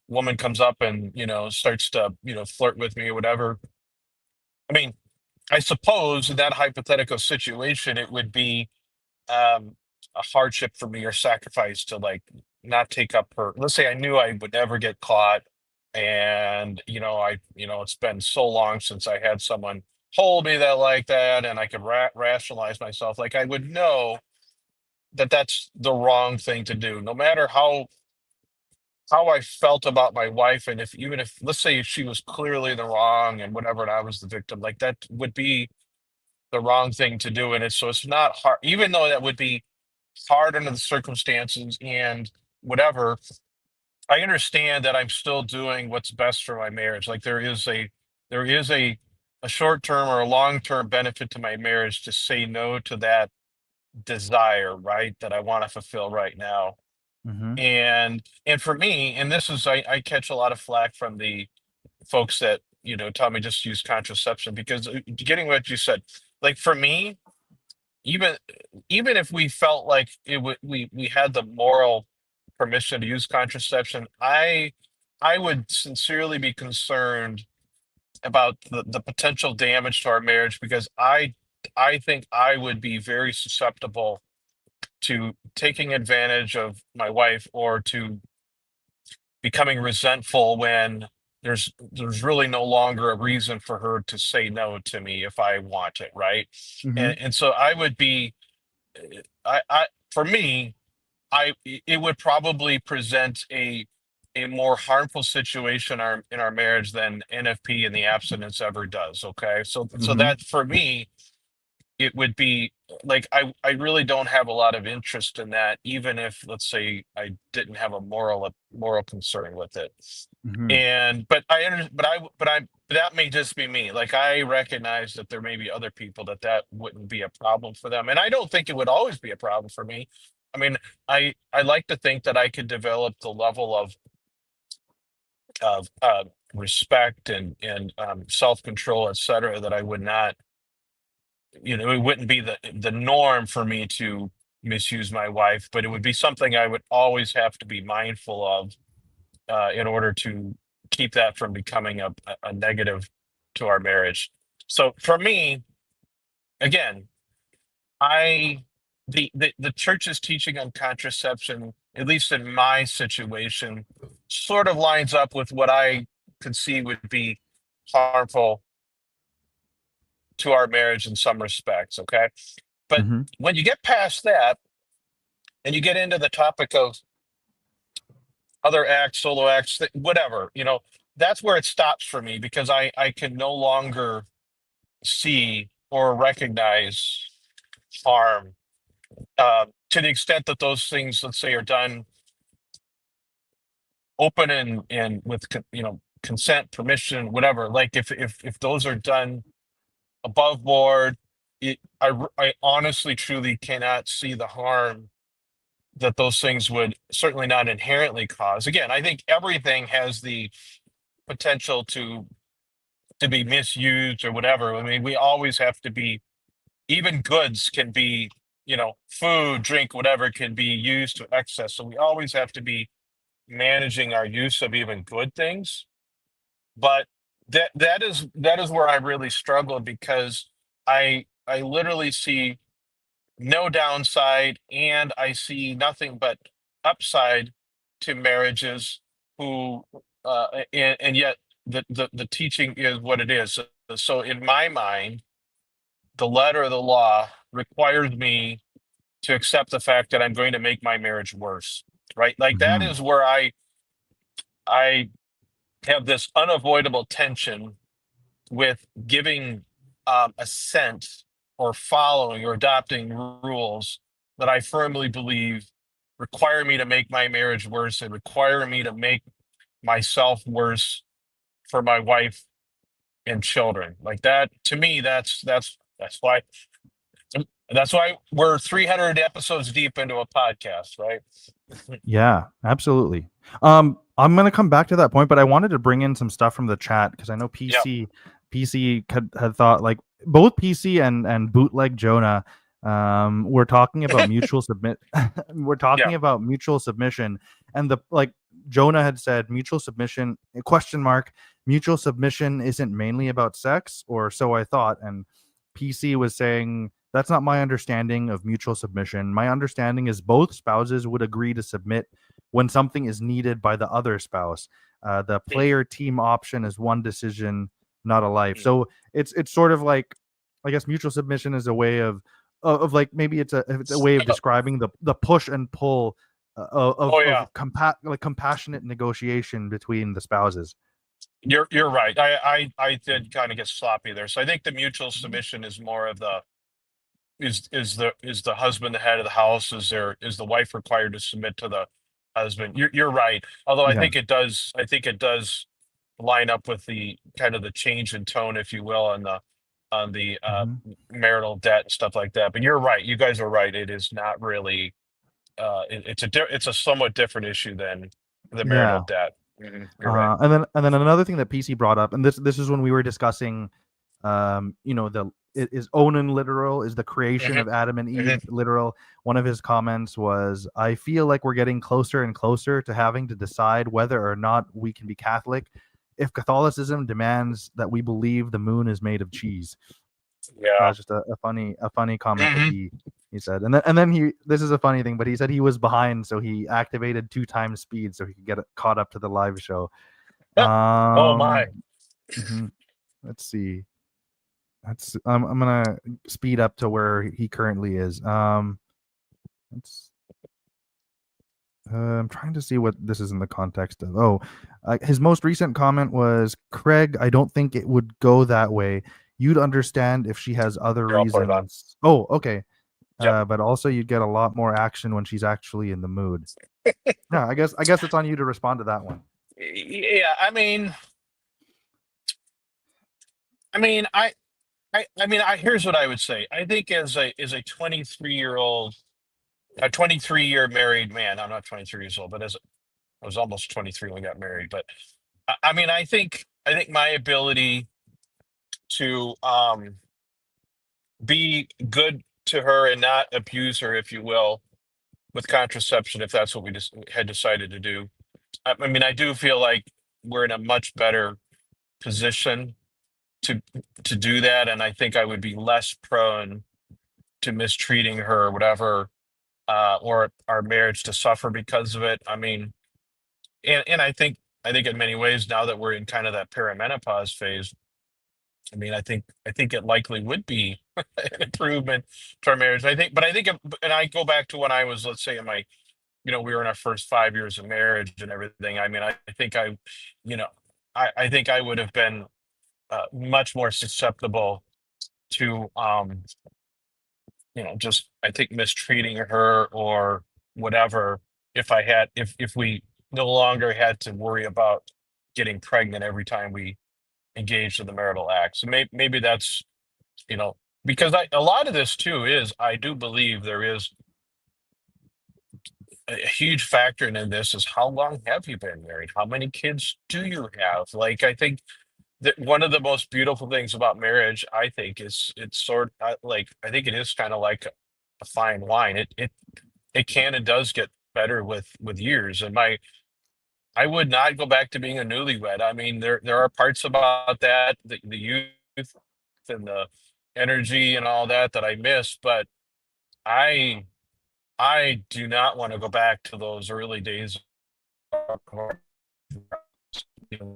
woman comes up and starts to flirt with me or whatever. I mean, I suppose in that hypothetical situation, it would be um, a hardship for me or sacrifice to like not take up her. Let's say I knew I would never get caught, and it's been so long since I had someone told me that like that, and I could rationalize myself, like I would know that that's the wrong thing to do, no matter how I felt about my wife, and if even if let's say she was clearly the wrong and whatever, and I was the victim, like that would be the wrong thing to do. And it's not hard, even though that would be hard under the circumstances and whatever. I understand that I'm still doing what's best for my marriage. Like there is a short term or a long term benefit to my marriage to say no to that desire, right? That I want to fulfill right now. Mm-hmm. And for me, and this is I catch a lot of flack from the folks that tell me just use contraception, because getting what you said, like for me, even even if we felt like we had the moral permission to use contraception, I would sincerely be concerned about the potential damage to our marriage, because I think I would be very susceptible to taking advantage of my wife, or to becoming resentful when there's really no longer a reason for her to say no to me if I want it, right? Mm-hmm. And so I would be I for me, it would probably present a more harmful situation in our marriage than NFP and the abstinence ever does. Okay, so Mm-hmm. that for me, it would be like I really don't have a lot of interest in that, even if let's say I didn't have a moral concern with it. Mm-hmm. And but that may just be me. Like I recognize that there may be other people that wouldn't be a problem for them, and I don't think it would always be a problem for me. I mean, I like to think that I could develop the level of respect and self control, etc., that I would not, it wouldn't be the norm for me to misuse my wife, but it would be something I would always have to be mindful of, in order to keep that from becoming a negative to our marriage. So for me, again, I the church's teaching on contraception, at least in my situation, sort of lines up with what I could see would be harmful to our marriage in some respects. Okay, but Mm-hmm. when you get past that and you get into the topic of other acts, solo acts, whatever, that's where it stops for me, because I can no longer see or recognize harm, to the extent that those things, let's say, are done open and with consent, permission, whatever. Like if those are done above board, I honestly truly cannot see the harm that those things would certainly not inherently cause. Again, I think everything has the potential to be misused or whatever. I mean, we always have to be, even goods can be, food, drink, whatever, can be used to excess. So we always have to be managing our use of even good things. But that is where I really struggle, because I literally see no downside, and I see nothing but upside to marriages who and yet the teaching is what it is. So in my mind, the letter of the law requires me to accept the fact that I'm going to make my marriage worse, right? Like that Mm-hmm. is where I have this unavoidable tension with giving assent or following or adopting rules that I firmly believe require me to make my marriage worse, and require me to make myself worse for my wife and children. Like that, to me, why that's why we're 300 episodes deep into a podcast, right? Yeah, absolutely. I'm gonna come back to that point, but I wanted to bring in some stuff from the chat because I know Yeah. PC had thought, like, both PC and bootleg Jonah we're talking about mutual submit we're Yeah. talking about mutual submission, and the like Jonah had said mutual submission question mark mutual submission isn't mainly about sex, or so I thought, and PC was saying that's not my understanding of mutual submission. My understanding is both spouses would agree to submit when something is needed by the other spouse. The player team option is one decision, not a life. So it's sort of like, I guess mutual submission is a way of like, maybe it's a way of describing the push and pull Oh yeah, like compassionate negotiation between the spouses. you're right. I did kind of get sloppy there. So I think the mutual submission is more of the is the husband the head of the house? Is the wife required to submit to the husband? You're right. Although Yeah. I think it does line up with the kind of the change in tone, if you will, on the Mhm. marital debt and stuff like that. But you're right. You guys are right. It is not really. It's a somewhat different issue than the marital Yeah. debt. You're right. And then another thing that PC brought up, and this is when we were discussing, is Onan literal? Is the creation hmm of Adam and hmm Eve literal? One of his comments was, "I feel like we're getting closer and closer to having to decide whether or not we can be Catholic, if Catholicism demands that we believe the moon is made of cheese." That Yeah. was just a funny comment that hmm he said. And then this is a funny thing, but he said he was behind, so he activated 2 times speed so he could get caught up to the live show. Oh my. Mhm. Let's see. I'm gonna speed up to where he currently is. Let's I'm trying to see what this is in the context of. Oh, his most recent comment was, "Craig, I don't think it would go that way. You'd understand if she has other Here, I'll put it on. reasons." Oh, okay. Yep. But also you'd get a lot more action when she's actually in the mood. Yeah, I guess it's on you to respond to that one. Yeah. I mean, here's what I would say. I think as a 23-year-old, a 23-year married man, I'm not 23 years old, but I was almost 23 when we got married. But I mean, I think my ability to be good to her and not abuse her, if you will, with contraception, if that's what we just had decided to do. I mean, I do feel like we're in a much better position to do that, and I think I would be less prone to mistreating her or whatever, or our marriage to suffer because of it. I mean, and I think in many ways now that we're in kind of that perimenopause phase, I mean, I think it likely would be an improvement to our marriage. I think, and I go back to when I was, let's say, in my, we were in our first 5 years of marriage and everything. I mean, I think you know, I think I would have been much more susceptible to, just I think mistreating her or whatever if we no longer had to worry about getting pregnant every time we engaged in the marital act. So maybe that's, you know, because a lot of this too is I do believe there is a huge factor in this is how long have you been married? How many kids do you have? Like, I think that one of the most beautiful things about marriage, I think, is it's like I think it is kind of like a fine wine. It can and does get better with years. And I would not go back to being a newlywed. I mean, there are parts about that, the youth and the energy and all that that I miss, but I I do not want to go back to those early days.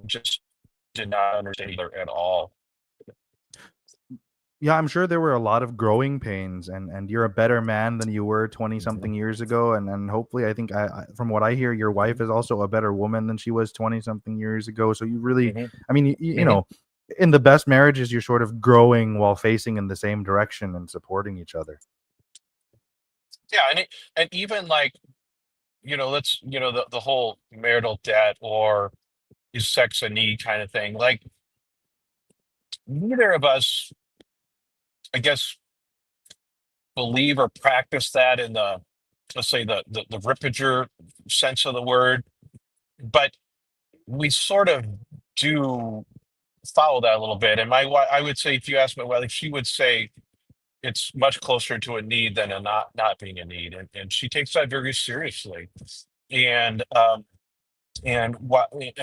Just did not understand her at all. Yeah, I'm sure there were a lot of growing pains, and you're a better man than you were 20 something years ago, and hopefully, I think, from what I hear, your wife is also a better woman than she was 20 something years ago. So you really, hmm I mean, hmm in the best marriages, you're sort of growing while facing in the same direction and supporting each other. Yeah, and even like let's the whole marital debt or is sex a need kind of thing. Like neither of us, I guess, believe or practice that in the let's say the Rippiger sense of the word, but we sort of do follow that a little bit. And I would say if you ask my wife, she would say it's much closer to a need than a not being a need, and she takes that very seriously. And and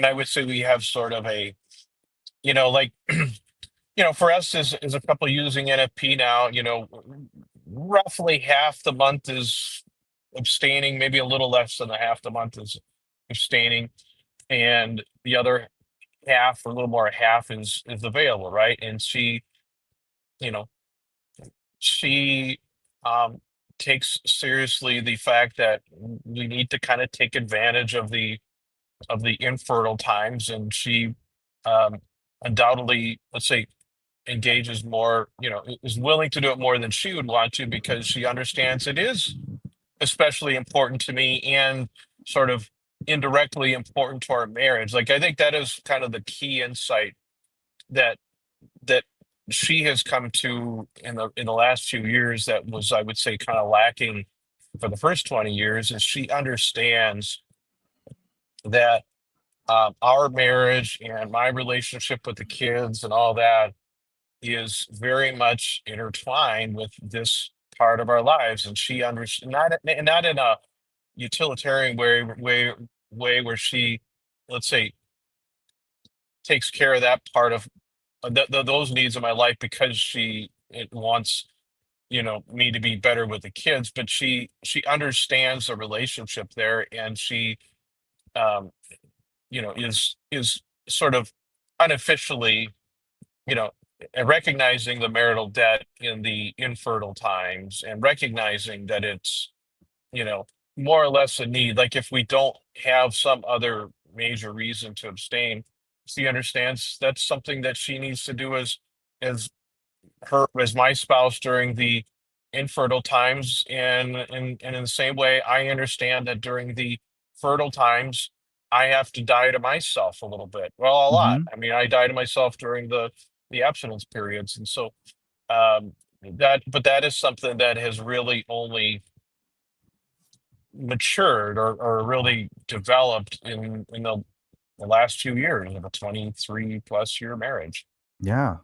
I would say we have sort of a like for us is a couple using NFP now. Roughly half the month is abstaining, maybe a little less than the half the month is abstaining, and the other half or a little more half is available, right? And she, you know, she um, takes seriously the fact that we need to kind of take advantage of the infertile times, and she um, undoubtedly, let's say, engages more, is willing to do it more than she would want to, because she understands it is especially important to me and sort of indirectly important to our marriage. Like, I think that is kind of the key insight that that she has come to in the last few years, that was, I would say, kind of lacking for the first 20 years, is she understands that our marriage and my relationship with the kids and all that is very much intertwined with this part of our lives. And she understands, not in a utilitarian way where she, let's say, takes care of that part of those needs of my life because she it wants me to be better with the kids, but she understands the relationship there, and she um is sort of unofficially, you know recognizing the marital debt in the infertile times, and recognizing that it's you know more or less a need. Like, if we don't have some other major reason to abstain, she understands that's something that she needs to do as as my spouse during the infertile times, and in the same way, I understand that during the fertile times I have to die to myself a little bit. Well, a lot. Hmm. I mean, I die to myself during the abstinence periods. And so that is something that has really only matured, or really developed in the last few years of a 23 plus year marriage. Yeah.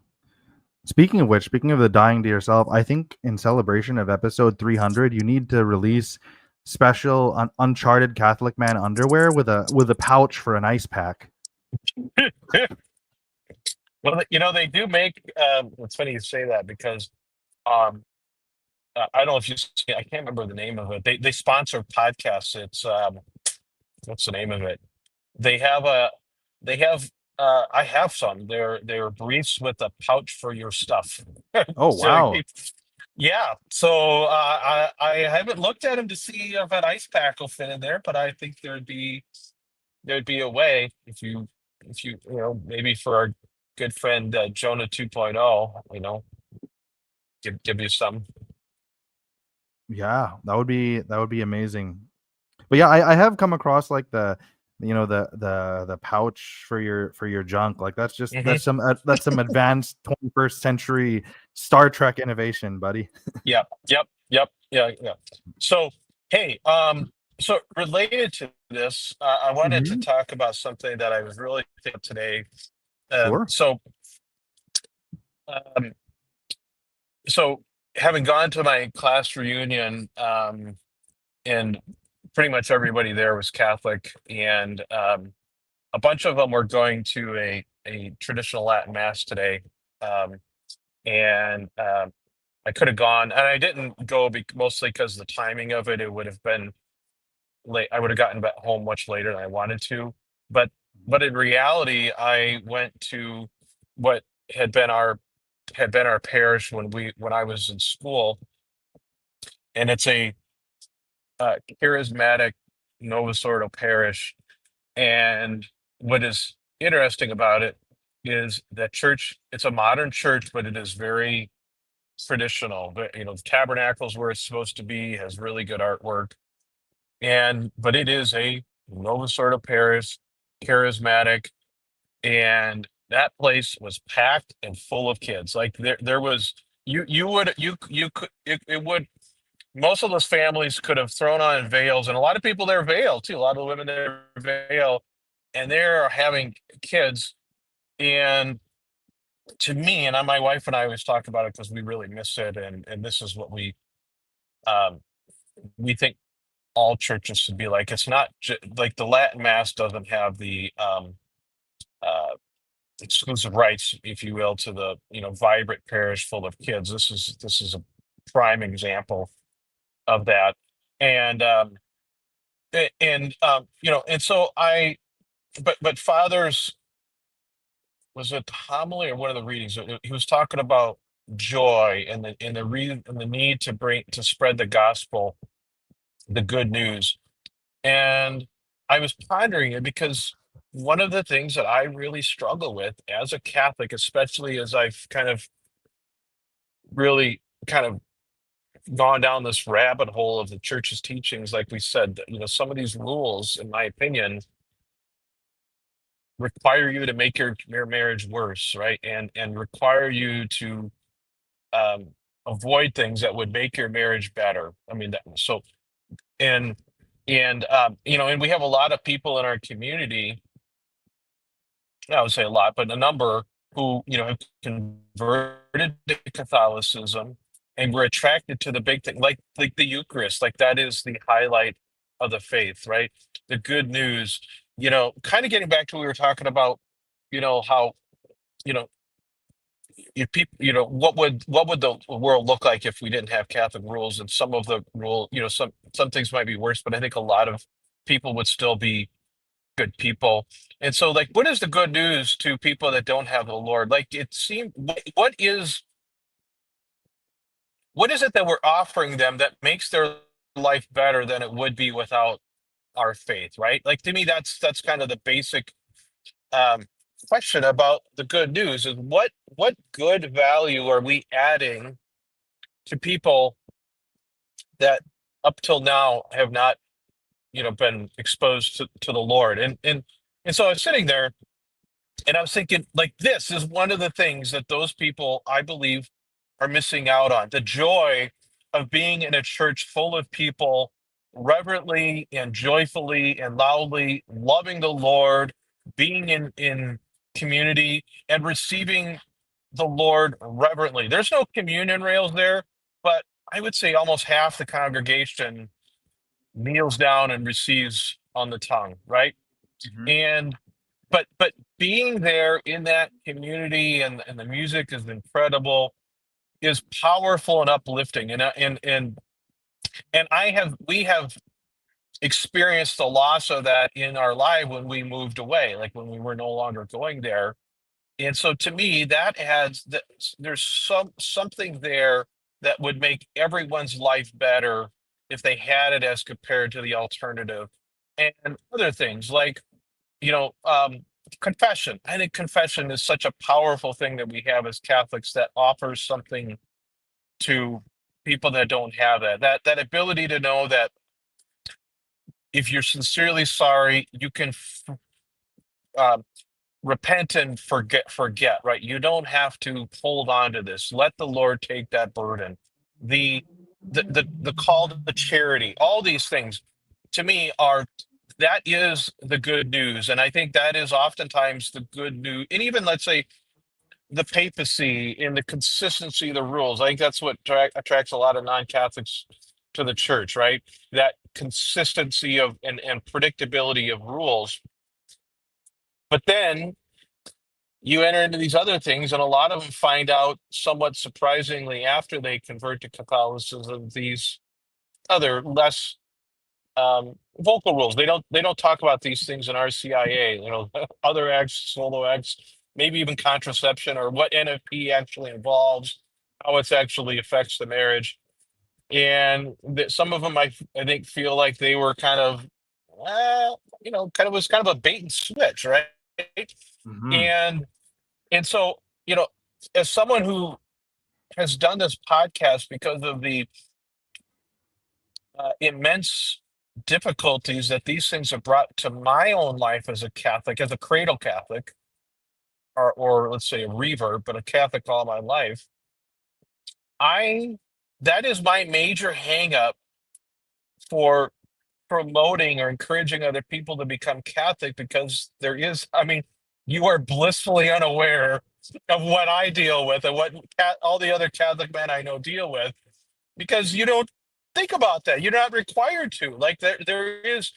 Speaking of which, speaking of the dying to yourself, I think in celebration of episode 300, you need to release special uncharted Catholic man underwear with a pouch for an ice pack. Well, they do make. It's funny you say that, because um, I don't know if you see. I can't remember the name of it. They sponsor podcasts. It's what's the name of it? They have a. They have. I have some. They're briefs with a pouch for your stuff. Oh, So wow. yeah. So I haven't looked at them to see if an ice pack will fit in there, but I think there'd be a way, if you maybe for our good friend Jonah 2.0, give you some. Yeah, that would be amazing. But yeah, I have come across like the pouch for your junk. Like Hmm. that's some advanced 21st century Star Trek innovation, buddy. Yep, yep, yep, yeah, yeah. So, hey, so related to this, I wanted to Hmm. talk about something that I was really thinking today. Um, Sure. so, um, so having gone to my class reunion, and pretty much everybody there was Catholic, and a bunch of them were going to a traditional Latin mass today, um, and I could have gone, and I didn't go mostly because the timing of it. It would have been late. I would have gotten back home much later than I wanted to. But in reality, I went to what had been our parish when I was in school, and it's a charismatic Novus Ordo parish. And what is interesting about it is that church. It's a modern church, but it is very traditional. The tabernacle's where it's supposed to be, has really good artwork, but it is a Novus Ordo parish, charismatic, and that place was packed and full of kids. Like, there was, you would you could it would most of those families could have thrown on veils, and a lot of people there veil too. A lot of the women there veil, and they're having kids. And to me, and my wife and I always talk about it because we really miss it, and this is what um, we think all churches should be like. It's not like the Latin Mass doesn't have the uh, exclusive rights, if you will, to the vibrant parish full of kids. This is a prime example of that. And and so but fathers was it the homily or one of the readings? He was talking about joy and the need to spread the gospel, the good news. And I was pondering it because one of the things that I really struggle with as a Catholic, especially as I've kind of really kind of gone down this rabbit hole of the church's teachings, like we said, some of these rules, in my opinion, require you to make your marriage worse, right? And require you to um, avoid things that would make your marriage better. I mean, and and we have a lot of people in our community. I would say a lot, but a number who have converted to Catholicism and were attracted to the big thing, like the Eucharist, like that is the highlight of the faith, right? The good news, kind of getting back to what we were talking about, how you know if people, what would the world look like if we didn't have Catholic rules? And some of the rule, some things might be worse, but I think a lot of people would still be good people. And so, like, what is the good news to people that don't have the Lord? Like, it seems, what is it that we're offering them that makes their life better than it would be without our faith, right? Like, to me, that's kind of the basic um, question about the good news: is what good value are we adding to people that up till now have not, been exposed to the Lord? And so I was sitting there and I was thinking, like, this is one of the things that those people, I believe, are missing out on: the joy of being in a church full of people reverently and joyfully and loudly loving the Lord, being in community and receiving the Lord reverently. There's no communion rails there, but I would say almost half the congregation kneels down and receives on the tongue, right? Mhm. And but being there in that community, and the music is incredible, is powerful and uplifting. And we have experienced the loss of that in our life when we moved away, like when we were no longer going there. And so to me, that adds that there's something there that would make everyone's life better if they had it as compared to the alternative. And other things like, you know, um, confession. I think confession is such a powerful thing that we have as Catholics that offers something to people that don't have that. That ability to know that if you're sincerely sorry, you can uh, repent and forget, right? You don't have to hold on to this. Let the Lord take that burden. The call to charity, all these things to me are that is the good news. And I think that is oftentimes the good news. And even, let's say, the papacy and the consistency of the rules, I think that's what attracts a lot of non-Catholics to the church, right? That consistency of and predictability of rules. But then you enter into these other things, and a lot of them find out somewhat surprisingly after they convert to Catholicism these other less vocal rules. They don't talk about these things in RCIA. Other acts, solo acts, maybe even contraception, or what NFP actually involves, how it actually affects the marriage. And that some of them, I think, feel like they were kind of, kind of was kind of a bait and switch, right? Mhm. And and so, as someone who has done this podcast because of the immense difficulties that these things have brought to my own life as a Catholic, as a cradle Catholic, or let's say a revert, but a Catholic all my life, I that is my major hangup for promoting or encouraging other people to become Catholic, because I mean, you are blissfully unaware of what I deal with and what all the other Catholic men I know deal with, because you don't think about that. You're not required to. Like, there is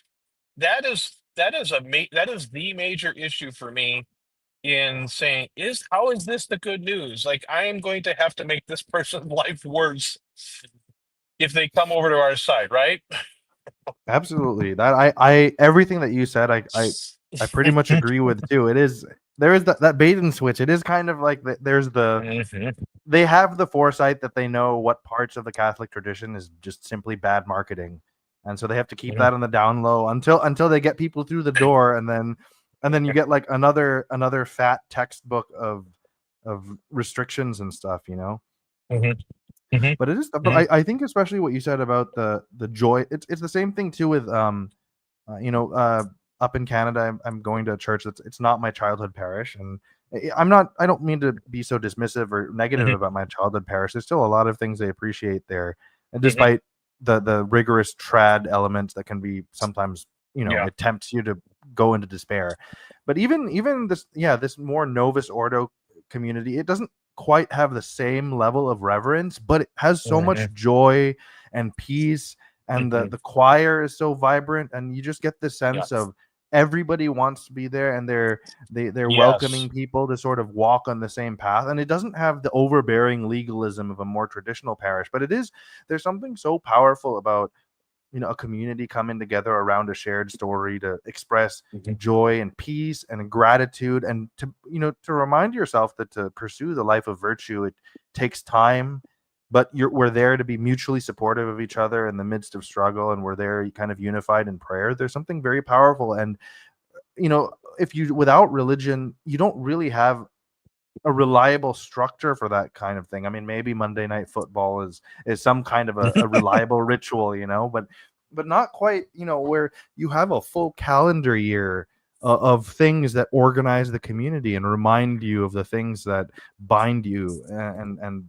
that is the major issue for me in saying, is how is this the good news? Like, I am going to have to make this person's life worse if they come over to our side, right? Absolutely. That I everything that you said, I pretty much agree with too. It is. there is that bait and switch. It is kind of like there's the Mhm. they have the foresight that they know what parts of the Catholic tradition is just simply bad marketing, and so they have to keep Mhm. that on the down low until they get people through the door, and then you get like another fat textbook of restrictions and stuff, you know. Mhm. Mhm. But it is, but Mhm. I think especially what you said about the joy. It's the same thing too with you know, up in Canada, I'm going to a church that's it's not my childhood parish, and I don't mean to be so dismissive or negative Mhm. about my childhood parish. There's still a lot of things I appreciate there, and Mhm. despite the rigorous trad elements that can be sometimes, you know, Yeah. it tempts you to go into despair. But even this, yeah, this more Novus Ordo community, it doesn't quite have the same level of reverence, but it has so much Mhm. joy and peace, and Mhm. the choir is so vibrant, and you just get the Yeah. sense of everybody wants to be there, and they're Yes. welcoming people to sort of walk on the same path. And it doesn't have the overbearing legalism of a more traditional parish, but it is, there's something so powerful about, you know, a community coming together around a shared story to express Mhm. joy and peace and gratitude, and to, you know, to remind yourself that to pursue the life of virtue, it takes time, but we're there to be mutually supportive of each other in the midst of struggle, and we're there kind of unified in prayer. There's something very powerful. And, you know, if you, without religion, you don't really have a reliable structure for that kind of thing. I mean, maybe Monday Night Football is some kind of a reliable ritual, you know, but not quite, you know, where you have a full calendar year of things that organize the community and remind you of the things that bind you, and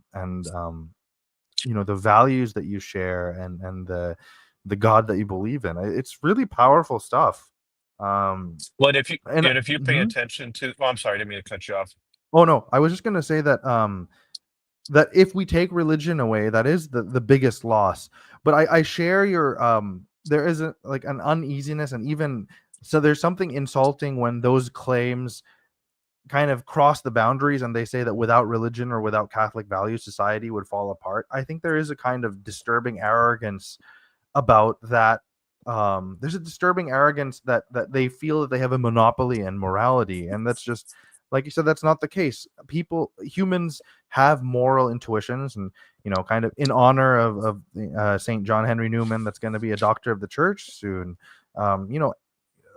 you know, the values that you share, and the God that you believe in. It's really powerful stuff. Well, And and if you pay mhm. attention to, oh, I'm sorry, I didn't mean to cut you off. Oh no, I was just gonna say that that if we take religion away, that is the biggest loss. But I share your there is a, like an uneasiness, and even so there's something insulting when those claims kind of cross the boundaries, and they say that without religion or without Catholic values, society would fall apart. I think there is a kind of disturbing arrogance about that. There's a disturbing arrogance that they feel that they have a monopoly in morality, and that's just, like you said, that's not the case. People, humans have moral intuitions, and, you know, kind of in honor of Saint John Henry Newman, that's going to be a doctor of the church soon. You know,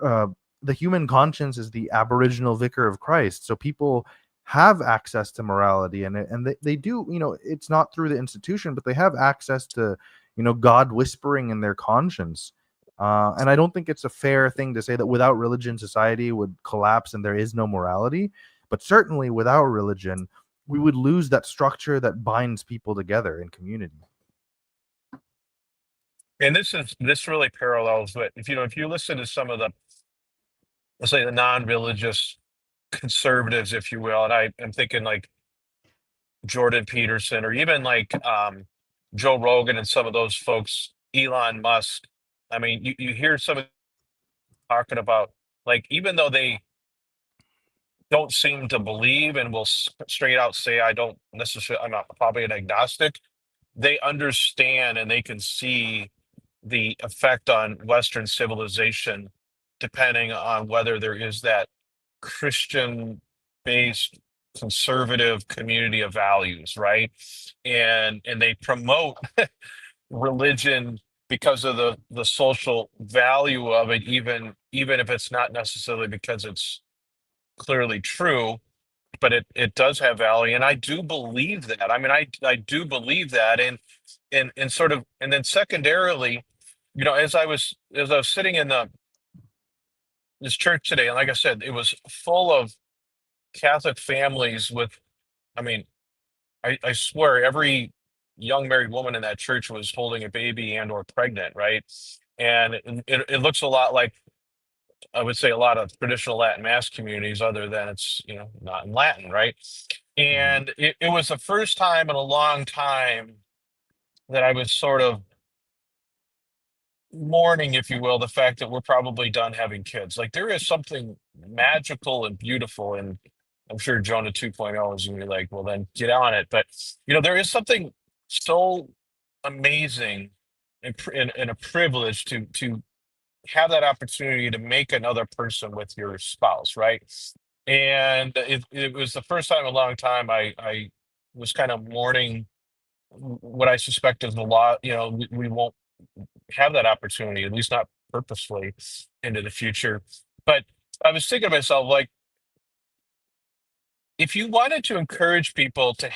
uh, the human conscience is the aboriginal vicar of Christ. So people have access to morality, and they do, you know, it's not through the institution, but they have access to, you know, God whispering in their conscience. And I don't think it's a fair thing to say that without religion, society would collapse and there is no morality. But certainly without religion, we would lose that structure that binds people together in community. And this really parallels what, if you know, if you listen to some of the, let's say, the non-religious conservatives, if you will, and I'm thinking like Jordan Peterson, or even like Joe Rogan and some of those folks, Elon Musk. I mean, you hear some of them talking about, like, even though they don't seem to believe and will straight out say, I don't necessarily, I'm not, probably an agnostic, they understand and they can see the effect on Western civilization, depending on whether there is that Christian based conservative community of values, right? And they promote religion because of the social value of it, even if it's not necessarily because it's clearly true, but it does have value. And I do believe that. I mean, I do believe that. And sort of, and then secondarily, you know, as I was sitting in the this church today, and like I said, it was full of Catholic families with, I mean, I swear every young married woman in that church was holding a baby and or pregnant, right? And it looks a lot like, I would say, a lot of traditional Latin mass communities, other than it's, you know, not in Latin, right? Mhm. And it was the first time in a long time that I was sort of mourning, if you will, the fact that we're probably done having kids. Like, there is something magical and beautiful, and I'm sure Jonah 2.0 is going to be like, well, then get on it. But, you know, there is something so amazing and a privilege to have that opportunity to make another person with your spouse, right? And it was the first time in a long time I was kind of mourning what I suspect is the law. We won't have that opportunity, at least not purposefully, into the future. But I was thinking to myself, like, if you wanted to encourage people to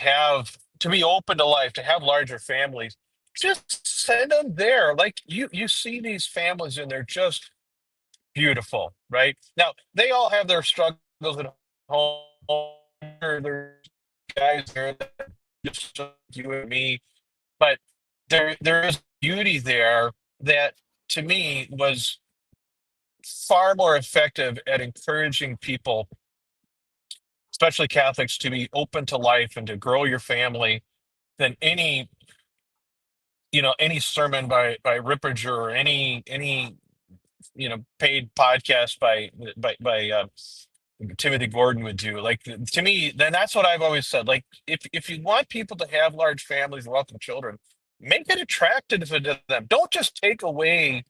be open to life, to have larger families, just send them there. Like you see these families and they're just beautiful, right? Now they all have their struggles at home. There's guys there that just like you and me, but there is beauty there that to me was far more effective at encouraging people, especially Catholics, to be open to life and to grow your family than any sermon by Ripperger or any paid podcast by Timothy Gordon would do. Like, to me, then that's what I've always said. Like, if you want people to have large families, welcome children, make it attractive to them. Don't just take away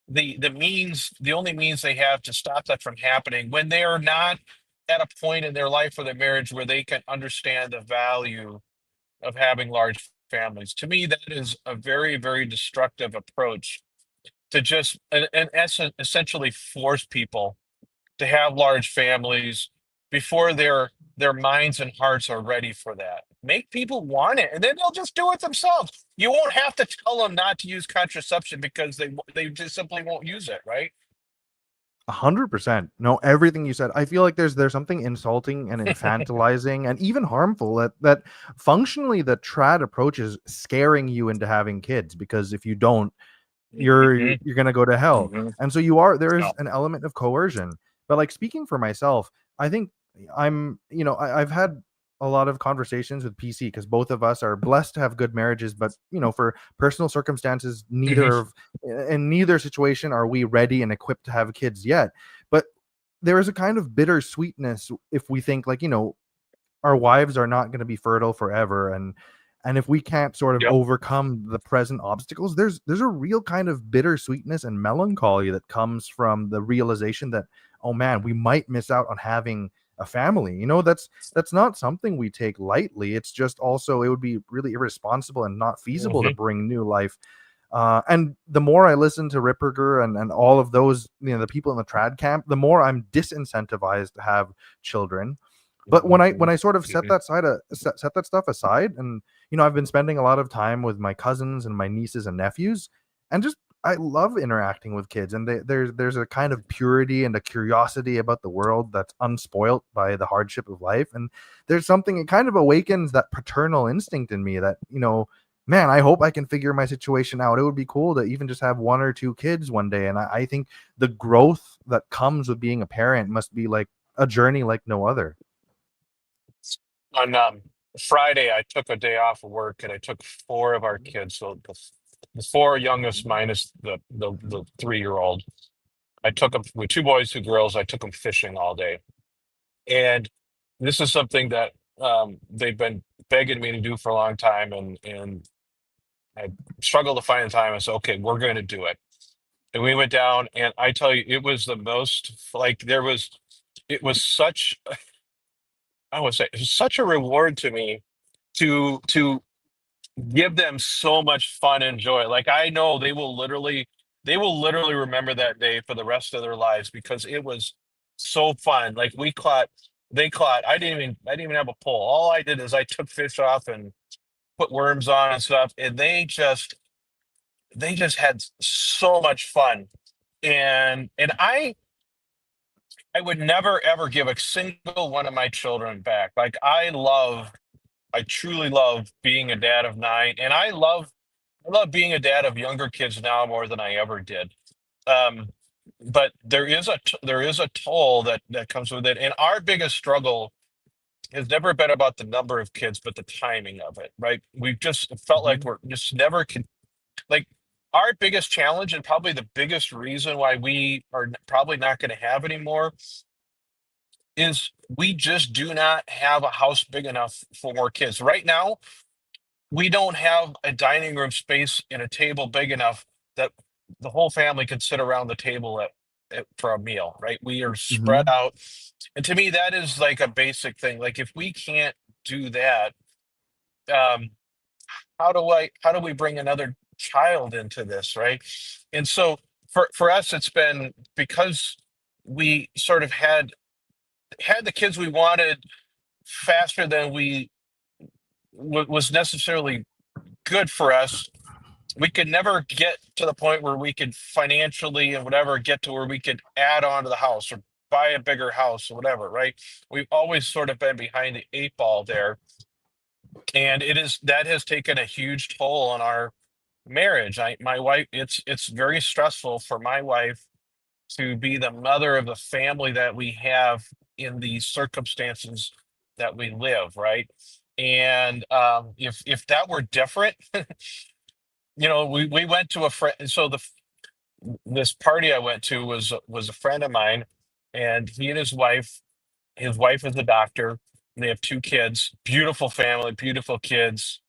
the only means they have to stop that from happening when they are not at a point in their life or their marriage where they can understand the value of having large families. To me, that is a very, very destructive approach to just, in essence, essentially force people to have large families before their minds and hearts are ready for that. Make people want it, and then they'll just do it themselves. You won't have to tell them not to use contraception because they just simply won't use it, right? 100%. No, everything you said. I feel like there's something insulting and infantilizing and even harmful that functionally the trad approach is scaring you into having kids, because if you don't, Hmm. you're gonna go to hell. Hmm. And so there is an element of coercion. But like, speaking for myself, I think I've had a lot of conversations with PC, because both of us are blessed to have good marriages, but for personal circumstances, Hmm. in neither situation are we ready and equipped to have kids yet. But there is a kind of bittersweetness if we think, like, our wives are not going to be fertile forever, and if we can't sort of Yep. overcome the present obstacles, there's a real kind of bittersweetness and melancholy that comes from the realization that, oh man, we might miss out on having a family. That's not something we take lightly. It's just, also, it would be really irresponsible and not feasible to Hmm. bring new life. And the more I listen to Ripperger and all of those, the people in the trad camp, the more I'm disincentivized to have children. But when I sort of set Hmm. that stuff aside, and I've been spending a lot of time with my cousins and my nieces and nephews, and just, I love interacting with kids, and there's a kind of purity and a curiosity about the world that's unspoilt by the hardship of life. And there's something, it kind of awakens that paternal instinct in me that, man, I hope I can figure my situation out. It would be cool to even just have one or two kids one day. And I think the growth that comes with being a parent must be like a journey like no other. On Friday, I took a day off of work and I took four of our kids. So the four youngest minus the 3-year-old. I took them with two boys, two girls. I took them fishing all day. And this is something that they've been begging me to do for a long time. And I struggled to find the time. I said, okay, we're going to do it. And we went down, and I tell you, it was the most, like, it was such, I would say, it was such a reward to me to give them so much fun and joy. Like, I know they will literally remember that day for the rest of their lives because it was so fun. Like, they caught. I didn't even have a pole. All I did is I took fish off and put worms on and stuff, and they just had so much fun. And I would never ever give a single one of my children back. Like, I truly love being a dad of nine, and I love being a dad of younger kids now more than I ever did. Um, but there is a toll that comes with it, and our biggest struggle has never been about the number of kids, but the timing of it. Right? We've just felt like Mhm. we're just never like our biggest challenge, and probably the biggest reason why we are probably not going to have anymore, is we just do not have a house big enough for more kids. Right now, we don't have a dining room space and a table big enough that the whole family could sit around the table for a meal, right? We are spread Hmm. out. And to me, that is like a basic thing. Like if we can't do that, um, how do we bring another child into this, right? And so for us, it's been because we sort of had the kids we wanted faster than we was necessarily good for us. We could never get to the point where we could financially and whatever get to where we could add on to the house or buy a bigger house or whatever, right? We've always sort of been behind the eight ball there. And that has taken a huge toll on our marriage. My wife, it's very stressful for my wife to be the mother of the family that we have in the circumstances that we live, right? And if that were different, we went to a friend. So this party I went to was a friend of mine, and he and his wife. His wife is a doctor. And they have two kids, beautiful family, beautiful kids.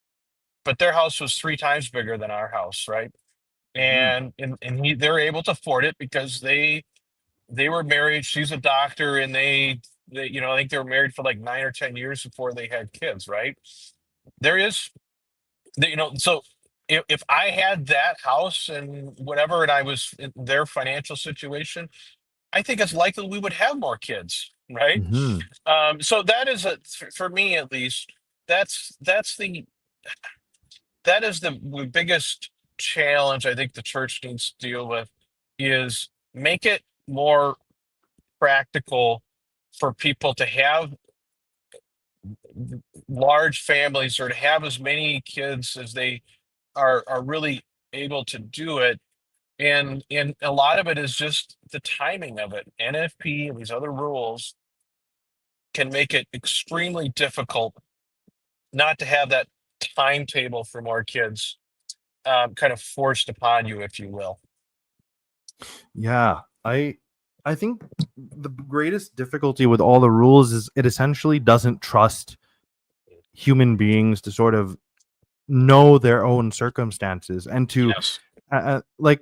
But their house was three times bigger than our house, right? Hmm. And they're able to afford it because they were married. She's a doctor, and they I think they were married for like 9 or 10 years before they had kids, right? There is so if I had that house and whatever, and I was in their financial situation, I think it's likely we would have more kids, right? Hmm. So that is for me at least. That's that is the biggest challenge I think the church needs to deal with is make it more practical for people to have large families or to have as many kids as they are really able to do it. And a lot of it is just the timing of it. NFP and these other rules can make it extremely difficult not to have that timetable for more kids kind of forced upon you, if you will. Yeah, I think the greatest difficulty with all the rules is it essentially doesn't trust human beings to sort of know their own circumstances and to Yes. like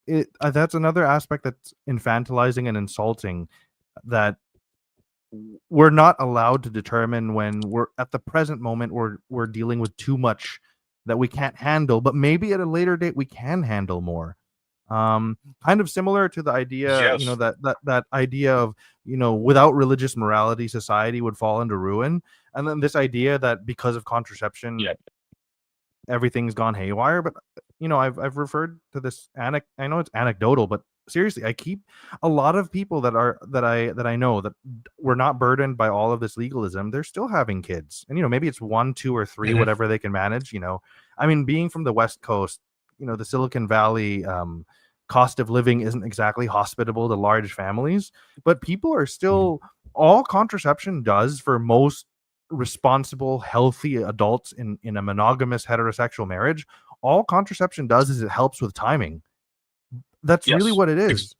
it. That's another aspect that's infantilizing and insulting. That we're not allowed to determine when we're at the present moment we're dealing with too much that we can't handle, but maybe at a later date we can handle more. Kind of similar to the idea, Yes. that idea of, without religious morality society would fall into ruin, and then this idea that because of contraception Yeah. everything's gone haywire. But I've referred to this I know it's anecdotal, but seriously, I keep a lot of people that I know that were not burdened by all of this legalism. They're still having kids, and maybe it's one, two, or three, Mhm. whatever they can manage. I mean, being from the West Coast, the Silicon Valley, cost of living isn't exactly hospitable to large families, but people are Mhm. still, all contraception does for most responsible, healthy adults in a monogamous heterosexual marriage, all contraception does is it helps with timing. That's really Yes. what it is.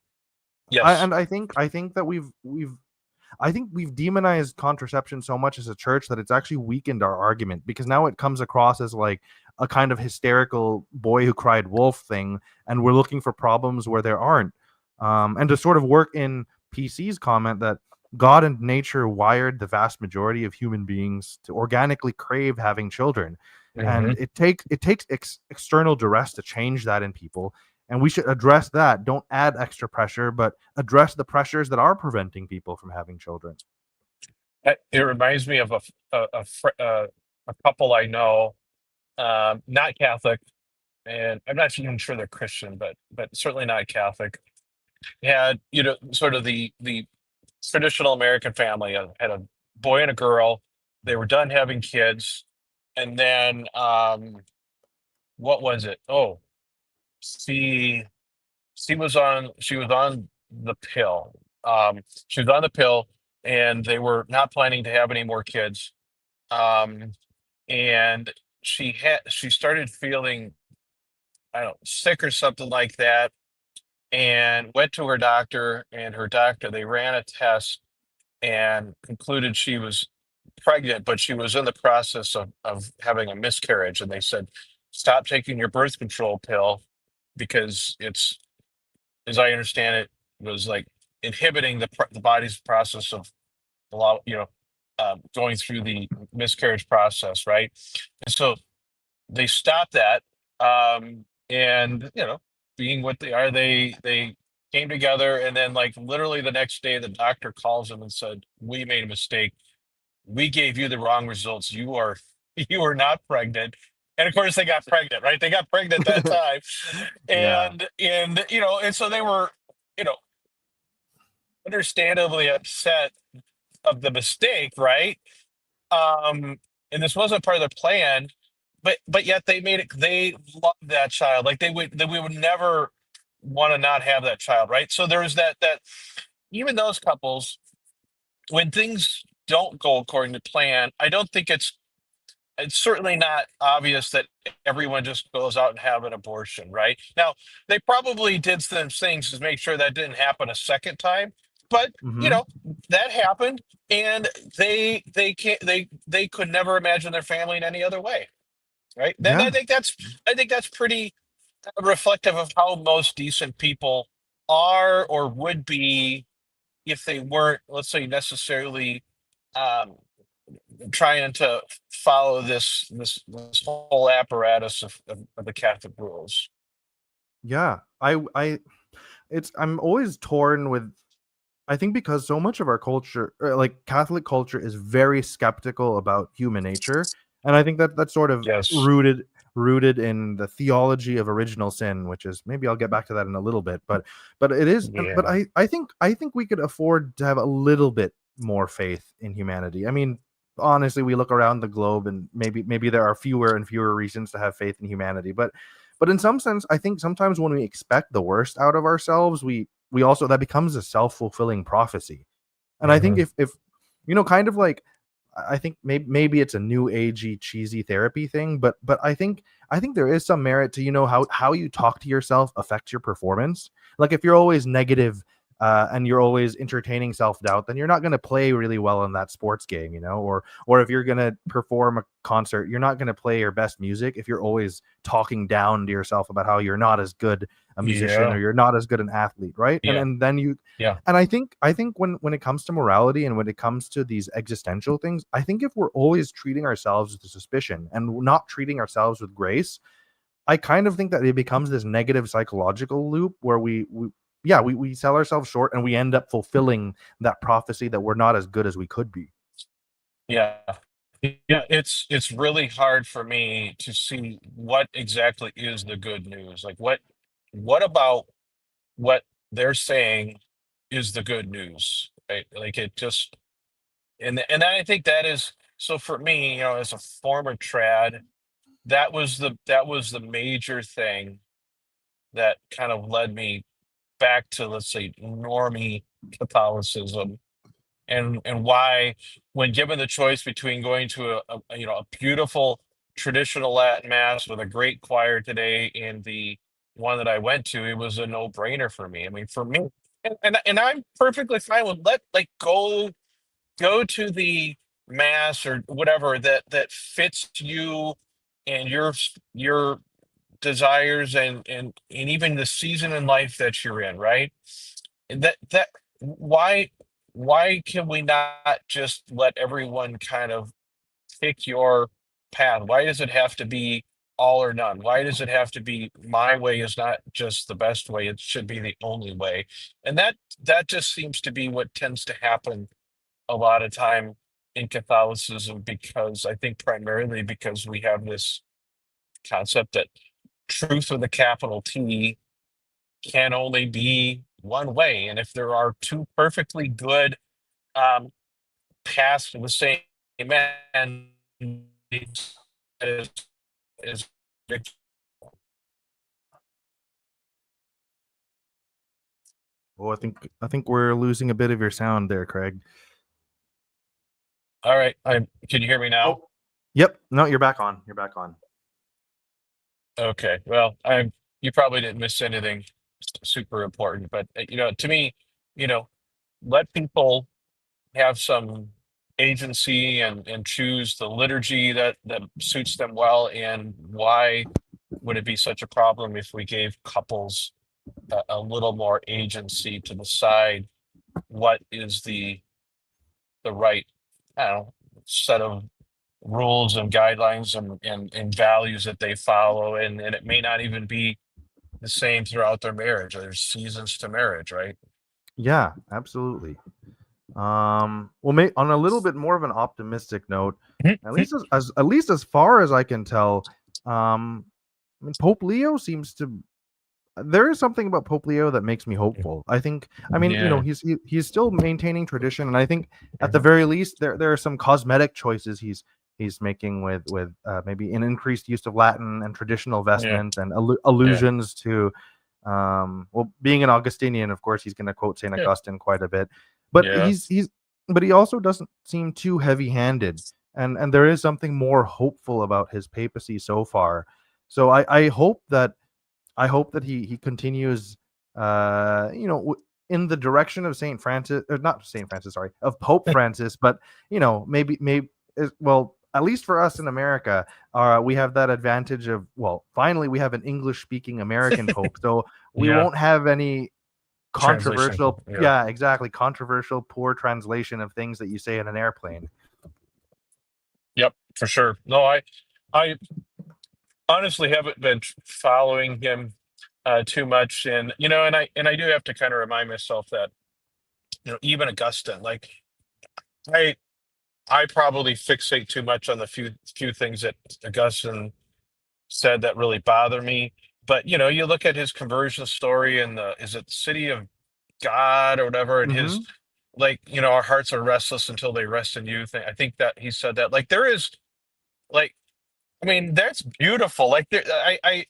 Yes. I think that we've demonized contraception so much as a church that it's actually weakened our argument, because now it comes across as like a kind of hysterical boy who cried wolf thing, and we're looking for problems where there aren't. And to sort of work in PC's comment that God and nature wired the vast majority of human beings to organically crave having children, and Mhm. it takes external duress to change that in people, and we should address that. Don't add extra pressure, but address the pressures that are preventing people from having children. It reminds me of a couple I know, not Catholic, and I'm not even sure they're Christian, but certainly not Catholic. Had sort of the traditional American family, had a boy and a girl. They were done having kids, and then what was it? Oh, she she was on the pill. She was on the pill, and they were not planning to have any more kids. Um, and she started feeling, I don't know, sick or something like that, and went to her doctor. And her doctor, they ran a test and concluded she was pregnant, but she was in the process of having a miscarriage. And they said, stop taking your birth control pill because it's, as I understand it, was like inhibiting the body's process of going through the miscarriage process, right? And so they stopped that, and being what they are, they came together, and then like literally the next day, the doctor calls them and said, "We made a mistake. We gave you the wrong results. You are not pregnant." And of course, they got pregnant, right? They got pregnant that time, Yeah. and so they were, you know, understandably upset of the mistake, right? And this wasn't part of the plan, but yet they made it. They loved that child, like we would never want to not have that child, right? So there's that even those couples, when things don't go according to plan, I don't think it's certainly not obvious that everyone just goes out and have an abortion, right? Now, they probably did some things to make sure that didn't happen a second time, but Hmm. that happened, and they can't they could never imagine their family in any other way, right? Then Yeah. I think that's pretty reflective of how most decent people are or would be if they weren't, let's say, necessarily um, trying to follow this whole apparatus of the Catholic rules. Yeah. I'm always torn with, I think, because so much of our culture, like Catholic culture, is very skeptical about human nature, and I think that that's sort of Yes. rooted in the theology of original sin, which is, maybe I'll get back to that in a little bit, but it is, but Yeah. I think we could afford to have a little bit more faith in humanity. I mean, honestly, we look around the globe, and maybe there are fewer and fewer reasons to have faith in humanity, but in some sense, I think sometimes when we expect the worst out of ourselves, we also, that becomes a self-fulfilling prophecy. And I think Mhm. if kind of like, I think maybe it's a new agey cheesy therapy thing, but I think there is some merit to, how you talk to yourself affects your performance. Like if you're always negative, and you're always entertaining self-doubt, then you're not going to play really well in that sports game, or if you're going to perform a concert, you're not going to play your best music if you're always talking down to yourself about how you're not as good a musician, or Yeah. you're not as good an athlete, right? and Yeah. and then you Yeah. and I think when it comes to morality, and when it comes to these existential things, I think if we're always treating ourselves with suspicion and not treating ourselves with grace, I kind of think that it becomes this negative psychological loop where we sell ourselves short, and we end up fulfilling that prophecy that we're not as good as we could be. Yeah. Yeah. It's really hard for me to see what exactly is the good news. Like what about what they're saying is the good news, right? Like it just and I think that is so for me, as a former trad, that was the major thing that kind of led me back to, let's say, normie Catholicism, and why, when given the choice between going to a beautiful traditional Latin mass with a great choir today and the one that I went to, it was a no-brainer for me. I mean, for me, and I'm perfectly fine with go to the mass or whatever that fits you and your desires and even the season in life that you're in, right? That why why can we not just let everyone kind of pick your path? Why does it have to be all or none? Why does it have to be my way is not just the best way, it should be the only way? And that just seems to be what tends to happen a lot of time in Catholicism, because I think primarily because we have this concept that truth with a capital T can only be one way. And if there are two perfectly good um, paths to the same end, is, is Oh, I think we're losing a bit of your sound there, Craig. all right. Can you hear me now? Oh, yep. No, you're back on. You're back on. Okay. Well, you probably didn't miss anything super important, but to me, you know, let people have some agency and choose the liturgy that suits them well. And why would it be such a problem if we gave couples a little more agency to decide what is the right, I don't know, set of rules and guidelines and values that they follow, and it may not even be the same throughout their marriage. There's seasons to marriage, right? Yeah, absolutely. On a little bit more of an optimistic note, at least at least as far as I can tell, I mean, Pope Leo seems to. There is something about Pope Leo that makes me hopeful. I think. I mean, Yeah. he's still maintaining tradition, and I think at the Mhm. very least there are some cosmetic choices he's making with maybe an increased use of Latin and traditional Yeah. vestment and Yeah. allusions to well, being an Augustinian, of course, he's going to quote Saint Yeah. Augustine quite a bit, but Yeah. but he also doesn't seem too heavy-handed, and there is something more hopeful about his papacy so far. So I hope that he continues, in the direction of Saint Francis, or not Saint Francis, sorry, of Pope Francis. But maybe well, at least for us in America, we have that advantage of, well, finally we have an English-speaking American Pope, so we Yeah. won't have any Translation. controversial, Yeah. yeah, exactly, controversial poor translation of things that you say in an airplane. Yep, for sure. No, I honestly haven't been following him too much, and and I do have to kind of remind myself that even Augustine, like I I probably fixate too much on the few things that Augustine said that really bother me. But you look at his conversion story in the is it City of God or whatever, and his Hmm. like our hearts are restless until they rest in you. I think that he said that like there is like I mean that's beautiful. Like I